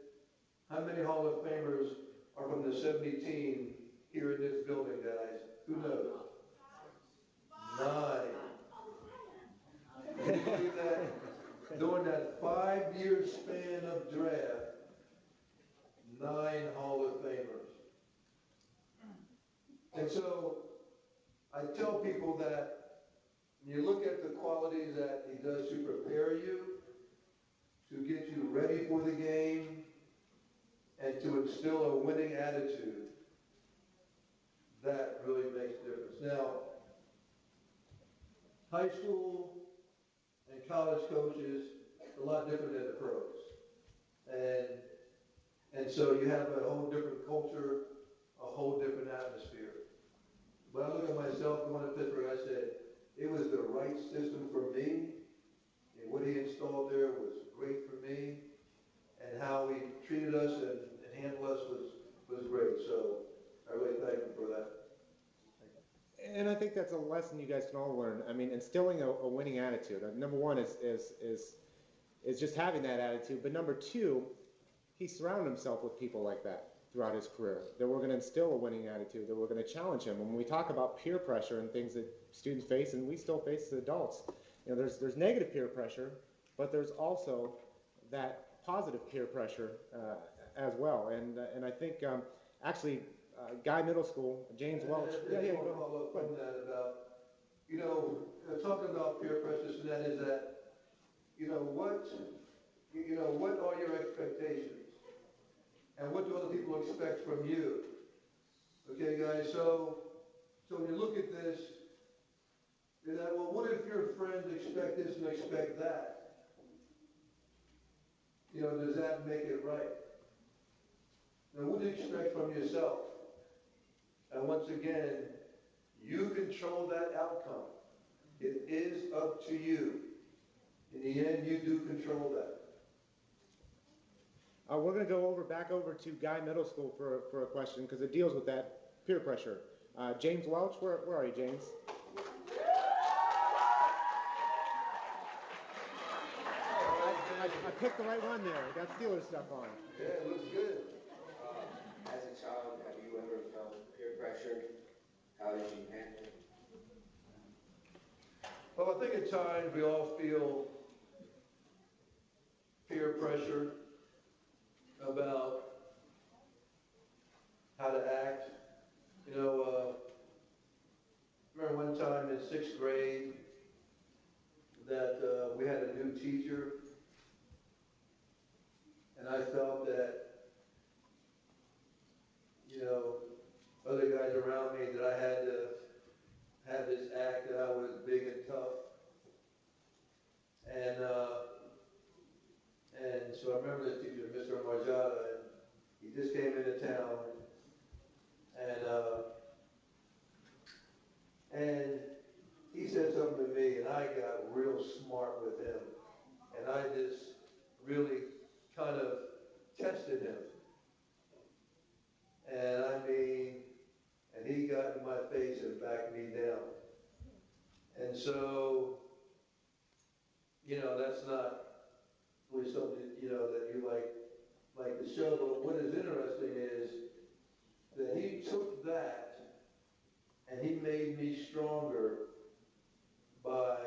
[SPEAKER 3] how many Hall of Famers are from the 70 team here in this building, guys? Who knows? 9. Can you believe that? During that 5-year span of draft, 9 Hall of Famers. And so I tell people that when you look at the qualities that he does to prepare you, to get you ready for the game, and to instill a winning attitude, that really makes a difference. Now, high school and college coaches are a lot different than the pros. And so you have a whole different culture, a whole different atmosphere. When I look at myself going to Pittsburgh, I said, it was the right system for me, and what he installed there was great for me, and how he treated us and handled us was great. So I really thank him for that.
[SPEAKER 4] And I think that's a lesson you guys can all learn. I mean, instilling a winning attitude. Number one is just having that attitude. But number two, he surrounded himself with people like that throughout his career, that were going to instill a winning attitude, that were going to challenge him. When we talk about peer pressure and things that students face, and we still face as adults, you know, there's negative peer pressure, but there's also that positive peer pressure as well. And I think actually Guy Middle School, James Welch.
[SPEAKER 3] Go ahead. About, you know, talking about peer pressure, so that is that, what are your expectations? And what do other people expect from you? Okay, guys, so when you look at this, you're like, well, what if your friends expect this and expect that? You know, does that make it right? Now, what do you expect from yourself? And once again, you control that outcome. It is up to you. In the end, you do control that.
[SPEAKER 4] We're going to go back over to Guy Middle School for a question, because it deals with that peer pressure. James Welch, where are you, James? I picked the right one there. I got Steelers stuff on.
[SPEAKER 3] Yeah, it looks good.
[SPEAKER 8] As a child, have you ever felt peer pressure? How did you handle it?
[SPEAKER 3] Well, I think at times we all feel peer pressure about how to act. You know, remember one time in 6th grade that we had a new teacher, and I felt that, other guys around me, that I had to have this act that I was big and tough. And so I remember this teacher, Mr. Marjada, and he just came into town, and he said something to me, and I got real smart with him, and I just really kind of tested him. And he got in my face and backed me down. And so, that's not really something, that you like like the show, but what is interesting is that he took that and he made me stronger by,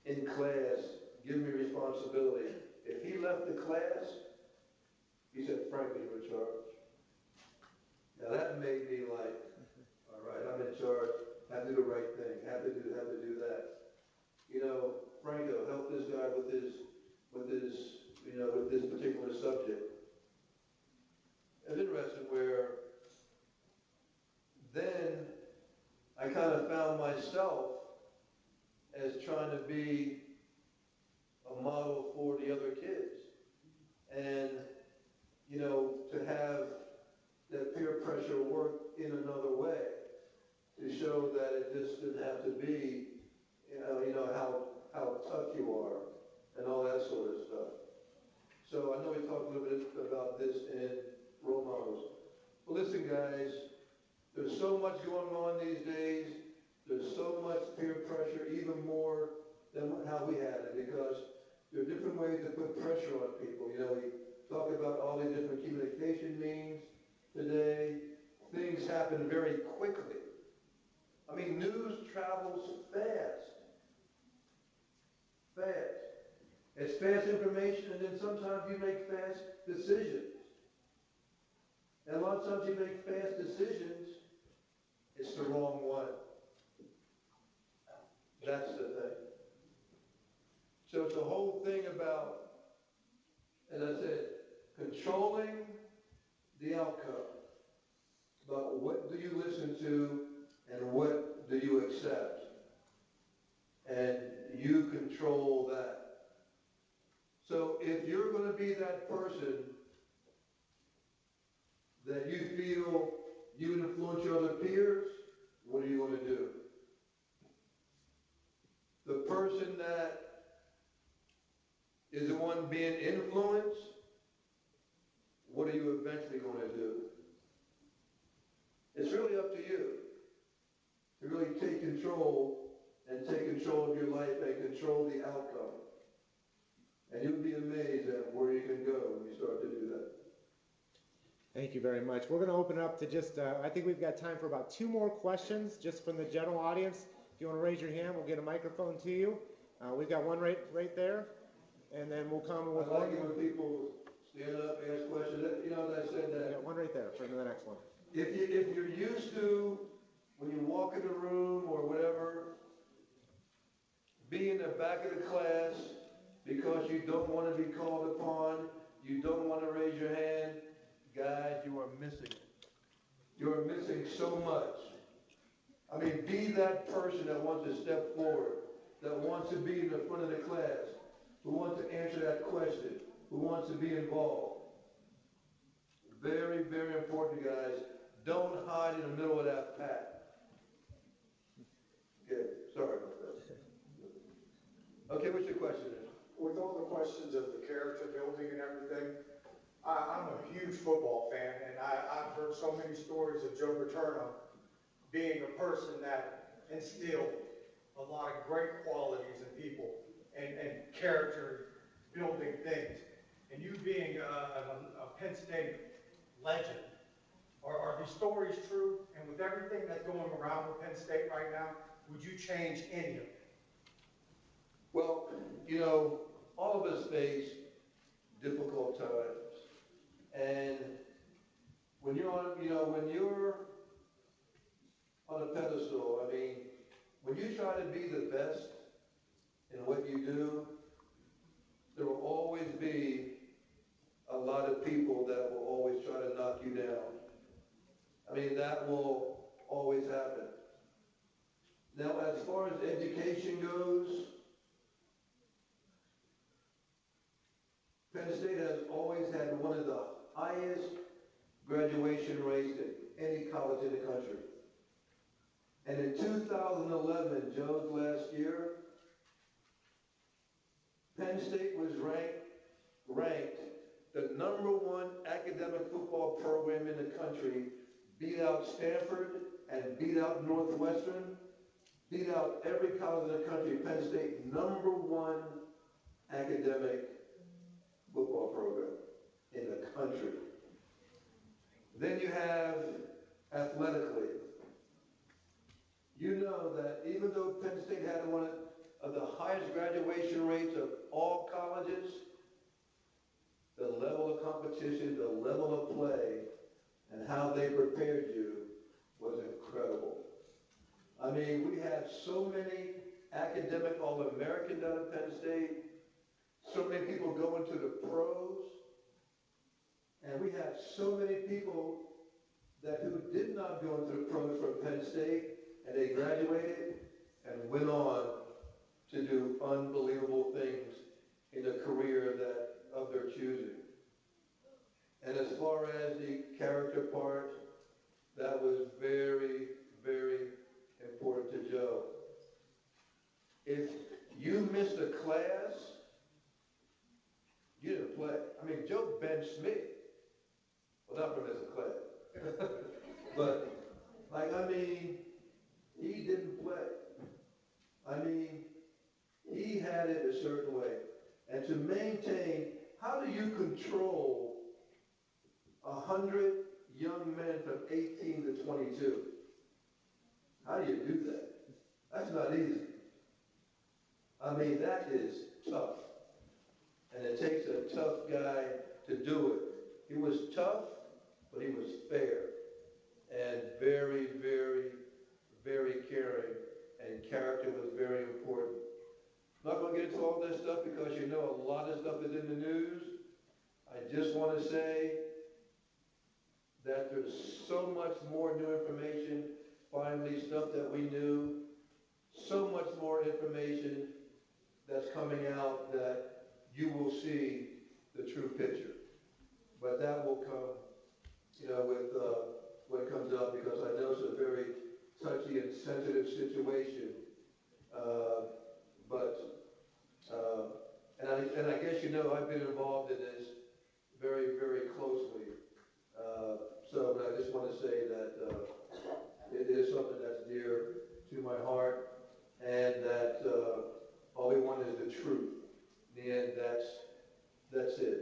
[SPEAKER 3] in class, giving me responsibility. If he left the class, he said, Frank, you're in charge. Now that made me like, all right, I'm in charge, have to do the right thing, have to do that. You know, Franco, help this guy with this particular subject. It's interesting where then I kind of found myself as trying to be a model for the other kids. And, you know, to have that peer pressure work in another way, to show that it just didn't have to be, you know how tough you are and all that sort of stuff. So I know we talked a little bit about this in role models. But listen, guys, there's so much going on these days. There's so much peer pressure, even more than how we had it, because there are different ways to put pressure on people. You know, we talk about all these different communication means today. Things happen very quickly. I mean, news travels fast. Fast. It's fast information, and then sometimes you make fast decisions. And a lot of times you make fast decisions, it's the wrong one. That's the thing. So it's the whole thing about, as I said, controlling the outcome. About what do you listen to and what do you accept? And you control that. So if you're going to be that person that you feel you influence your other peers, what are you going to do? The person that is the one being influenced, what are you eventually going to do? It's really up to you to really take control and take control of your life and control the outcome. And you'll be amazed at where you can go when you start to do that.
[SPEAKER 4] Thank you very much. We're going to open up to just, I think we've got time for about 2 more questions just from the general audience. If you want to raise your hand, we'll get a microphone to you. We've got one right there, and then we'll come with
[SPEAKER 3] I like it when people stand up, ask questions. You know, as I said that.
[SPEAKER 4] We got one right there for the next one.
[SPEAKER 3] If you're used to, when you walk in the room or whatever, be in the back of the class because you don't want to be called upon, you don't want to raise your hand, guys, you are missing it. You are missing so much. I mean, be that person that wants to step forward, that wants to be in the front of the class, who wants to answer that question, who wants to be involved. Very, very important, guys. Don't hide in the middle of that pack. Okay, sorry about that. Okay, what's your question?
[SPEAKER 9] With all the questions of the character building and everything, I'm a huge football fan, and I've heard so many stories of Joe Paterno being a person that instilled a lot of great qualities in people and character building things. And you being a Penn State legend, are these stories true? And with everything that's going around with Penn State right now, would you change any of it?
[SPEAKER 3] Well, you know, all of us face difficult times. And when you're on, when you're on a pedestal, I mean, when you try to be the best in what you do, there will always be a lot of people that will always try to knock you down. I mean, that will always happen. Now, as far as education goes, Penn State has always had one of the highest graduation rates in any college in the country. And in 2011, Joe's last year, Penn State was ranked the #1 academic football program in the country, beat out Stanford and beat out Northwestern, beat out every college in the country. Penn State, #1 academic football program. in the country. Then you have athletically. You know that even though Penn State had one of the highest graduation rates of all colleges, the level of competition, the level of play, and how they prepared you was incredible. I mean, we had so many academic All-American down at Penn State, so many people going to the pros, and we had so many people who did not go into the pros from Penn State, and they graduated and went on to do unbelievable things in a career of their choosing. And as far as the character part, that was very, very important to Joe. If you missed a class, you didn't play. I mean, Joe benched me. Well, not for missing class. But, he didn't play. He had it a certain way. And to maintain, how do you control 100 young men from 18 to 22? How do you do that? That's not easy. That is tough. And it takes a tough guy to do it. He was tough, but he was fair. And very, very, very caring. And character was very important. I'm not going to get into all this stuff because a lot of stuff is in the news. I just want to say that there's so much more new information, finally stuff that we knew, so much more information that's coming out that you will see the true picture. But that will come, with what comes up, because I know it's a very touchy and sensitive situation. And I guess I've been involved in this very, very closely. But I just want to say that it is something that's dear to my heart, and that all we want is the truth. In the end, that's it.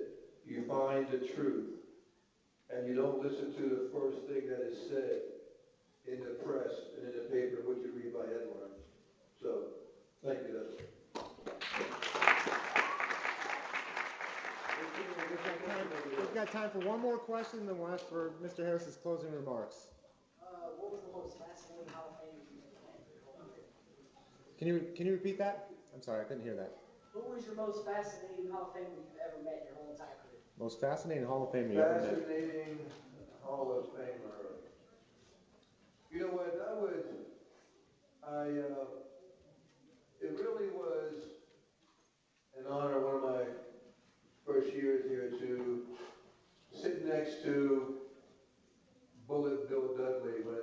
[SPEAKER 3] You find the truth, and you don't listen to the first thing that is said in the press and in the paper, which you read by headlines. So, thank you. That's it.
[SPEAKER 4] We've got time for one more question, then we'll ask for Mr. Harris's closing remarks.
[SPEAKER 10] What was the most fascinating Hall of Fame you've met?
[SPEAKER 4] Can you repeat that? I'm sorry, I couldn't hear that.
[SPEAKER 10] Who was your most fascinating Hall of Famer you've ever met in your whole entire career?
[SPEAKER 4] Most fascinating Hall of Famer you ever met?
[SPEAKER 3] Fascinating Hall of Famer. You know what? It really was an honor, one of my first years here, to sit next to Bullet Bill Dudley when,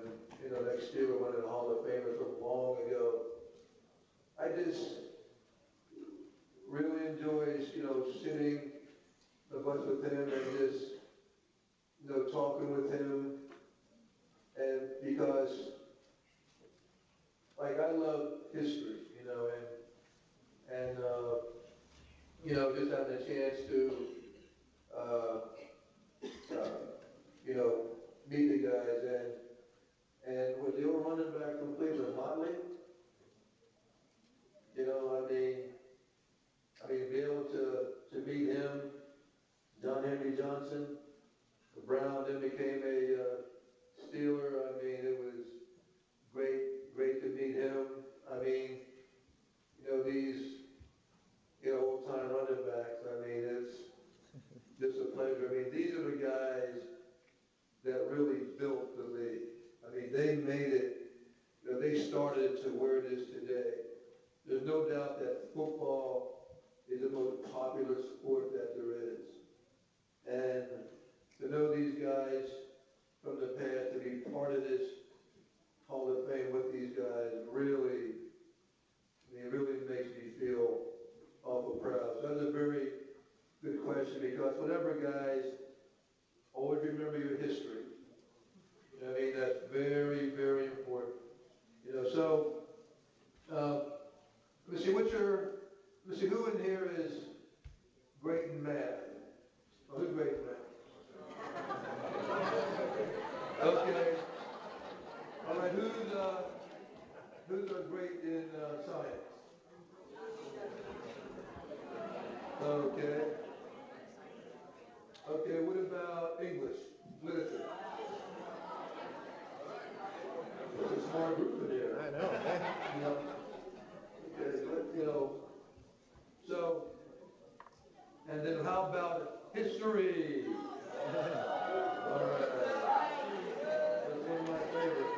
[SPEAKER 3] that Steeler went in the Hall of Fame from long ago. I just really enjoyed, sitting a bunch with him and just, talking with him. And because, I love history, and just having a chance to, meet the guys, and when they were running back from Cleveland, Motley, be able to meet him, John Henry Johnson, Brown then became a Steeler. It was great to meet him. These, old-time running backs, it's just a pleasure. These are the guys that really built the league. They made it, they started it to where it is today. There's no doubt that football is the most popular sport that there is. And to know these guys from the past, to be part of this Hall of Fame with these guys, really makes me feel awful proud. So that's a very good question, because whatever, guys, always remember your history. That's very, very important. So, let me see, who in here is great in math? Oh, who's great, man? Okay. All right, who's great in science? Okay. Okay, what about English, literature? It's a smart group in here.
[SPEAKER 4] I know.
[SPEAKER 3] You know, okay, you know, so, and then how about history? All right. That's one of my favorites.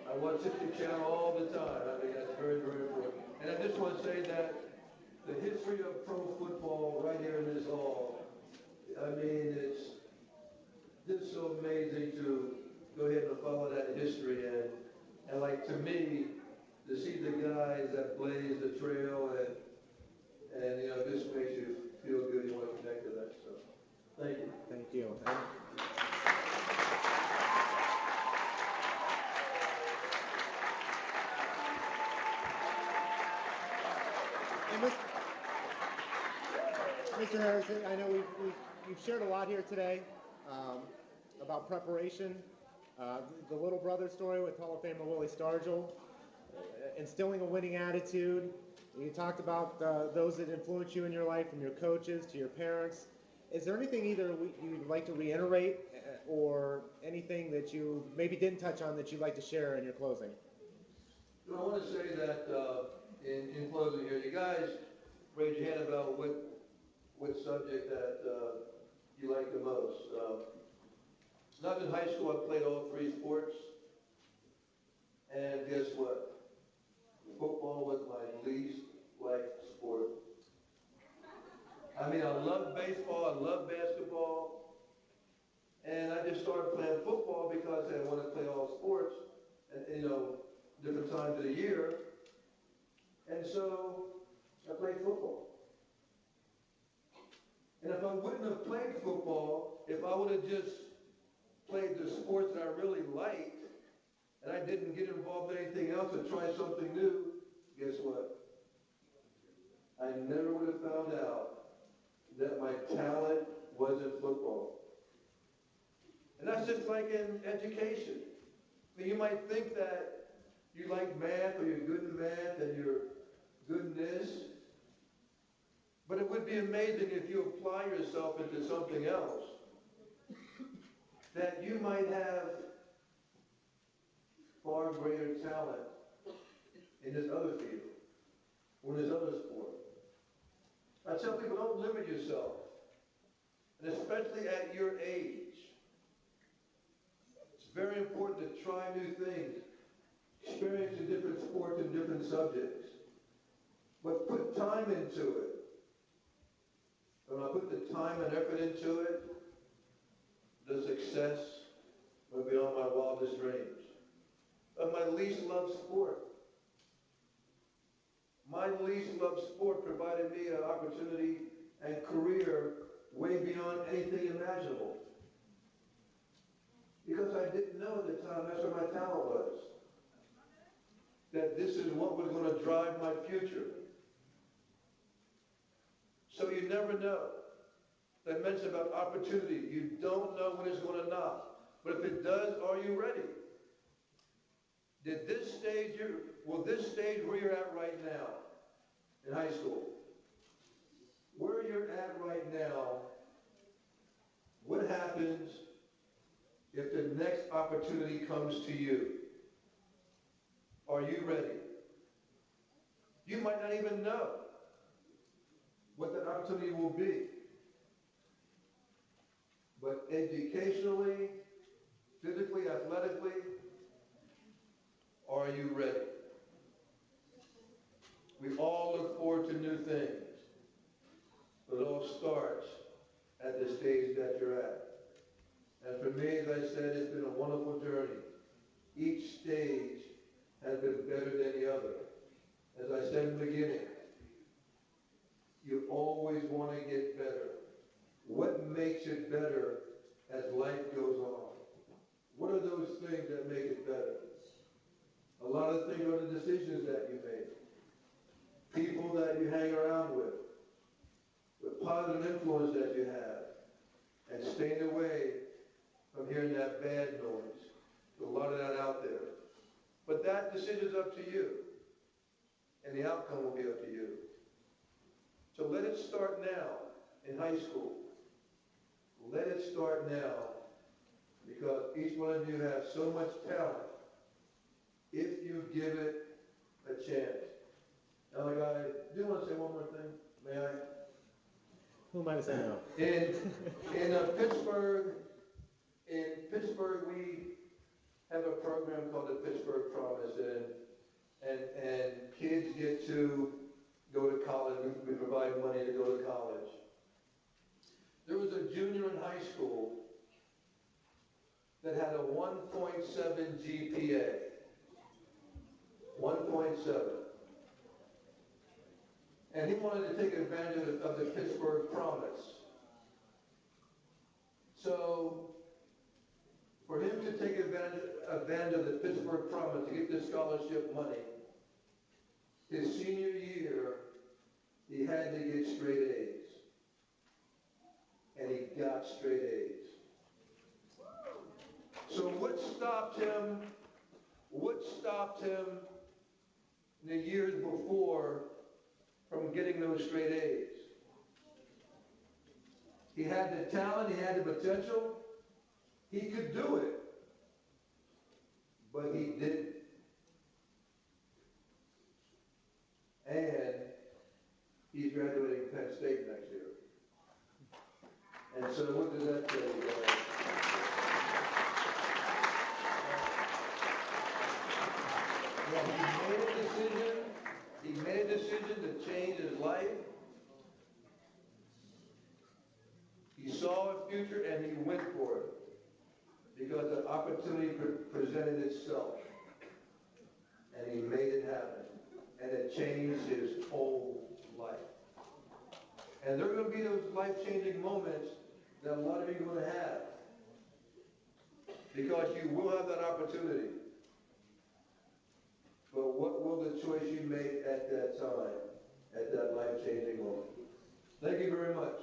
[SPEAKER 3] I watch History Channel all the time. I think that's very, very important. And I just want to say that the history of pro football right here in this hall, I mean, it's just so amazing to go ahead and follow that history. And like, to me, to see the guys that blaze the trail and you know, just makes you feel good. You want to connect to that. So, thank you.
[SPEAKER 4] Thank you. And Mr. Harrison, I know we've shared a lot here today about preparation, the little brother story with Hall of Famer Willie Stargell, instilling a winning attitude. You talked about those that influence you in your life, from your coaches to your parents. Is there anything either you'd like to reiterate or anything that you maybe didn't touch on that you'd like to share in your closing?
[SPEAKER 3] I want to say that in closing here, you guys raise your hand about what subject that you like the most. When I was in high school, I played all three sports, and guess what? Football was my least liked sport. I mean, I love baseball, I love basketball, and I just started playing football because I wanted to play all sports, and you know, different times of the year, and so I played football. And if I wouldn't have played football, if I would have just played the sports that I really liked, and I didn't get involved in anything else or try something new, guess what? I never would have found out that my talent was in football. And that's just like in education. I mean, you might think that you like math, or you're good in math, and you're good in this, but it would be amazing if you apply yourself into something else, that you might have far greater talent in this other field, or this other sport. I tell people, don't limit yourself, and especially at your age. It's very important to try new things, experience in different sports and different subjects, but put time into it. When I put the time and effort into it, the success will be beyond my wildest dreams. But my least loved sport. My least loved sport provided me an opportunity and career way beyond anything imaginable. Because I didn't know at the time that's where my talent was. That this is what was going to drive my future. So you never know. That mention about opportunity. You don't know when it's going to knock. But if it does, are you ready? Will this stage where you're at right now in high school, where you're at right now, what happens if the next opportunity comes to you? Are you ready? You might not even know what that opportunity will be. But educationally, physically, athletically, are you ready? We all look forward to new things, but it all starts at the stage that you're at. And for me, as I said, it's been a wonderful journey. Each stage has been better than the other. As I said in the beginning, you always want to get better. What makes it better as life goes on? What are those things that make it better? A lot of things are the decisions that you make, people that you hang around with positive influence that you have, staying away from hearing that bad noise. There's a lot of that out there. But that decision's up to you. And the outcome will be up to you. So let it start now in high school. Let it start now, because each one of you has so much talent if you give it a chance. Now, I do want to say one more thing. May I?
[SPEAKER 4] Who am I to say no?
[SPEAKER 3] In Pittsburgh, we have a program called the Pittsburgh Promise, and kids get to go to college. We provide money to go to college. There was a junior in high school that had a 1.7 GPA. 1.7. And he wanted to take advantage of the Pittsburgh Promise. So, for him to take advantage of the Pittsburgh Promise to get the scholarship money, his senior year, he had to get straight A's. And he got straight A's. So what stopped him in the years before from getting those straight A's? He had the talent, he had the potential, he could do it, but he didn't. And he's graduating Penn State next year. And so what does that tell you guys? Well, he made a decision to change his life. He saw a future and he went for it because the opportunity presented itself. And he made it happen. And it changed his whole life. And there are going to be those life-changing moments that a lot of you are going to have. Because you will have that opportunity. But what will the choice you make at that time, at that life-changing moment? Thank you very much.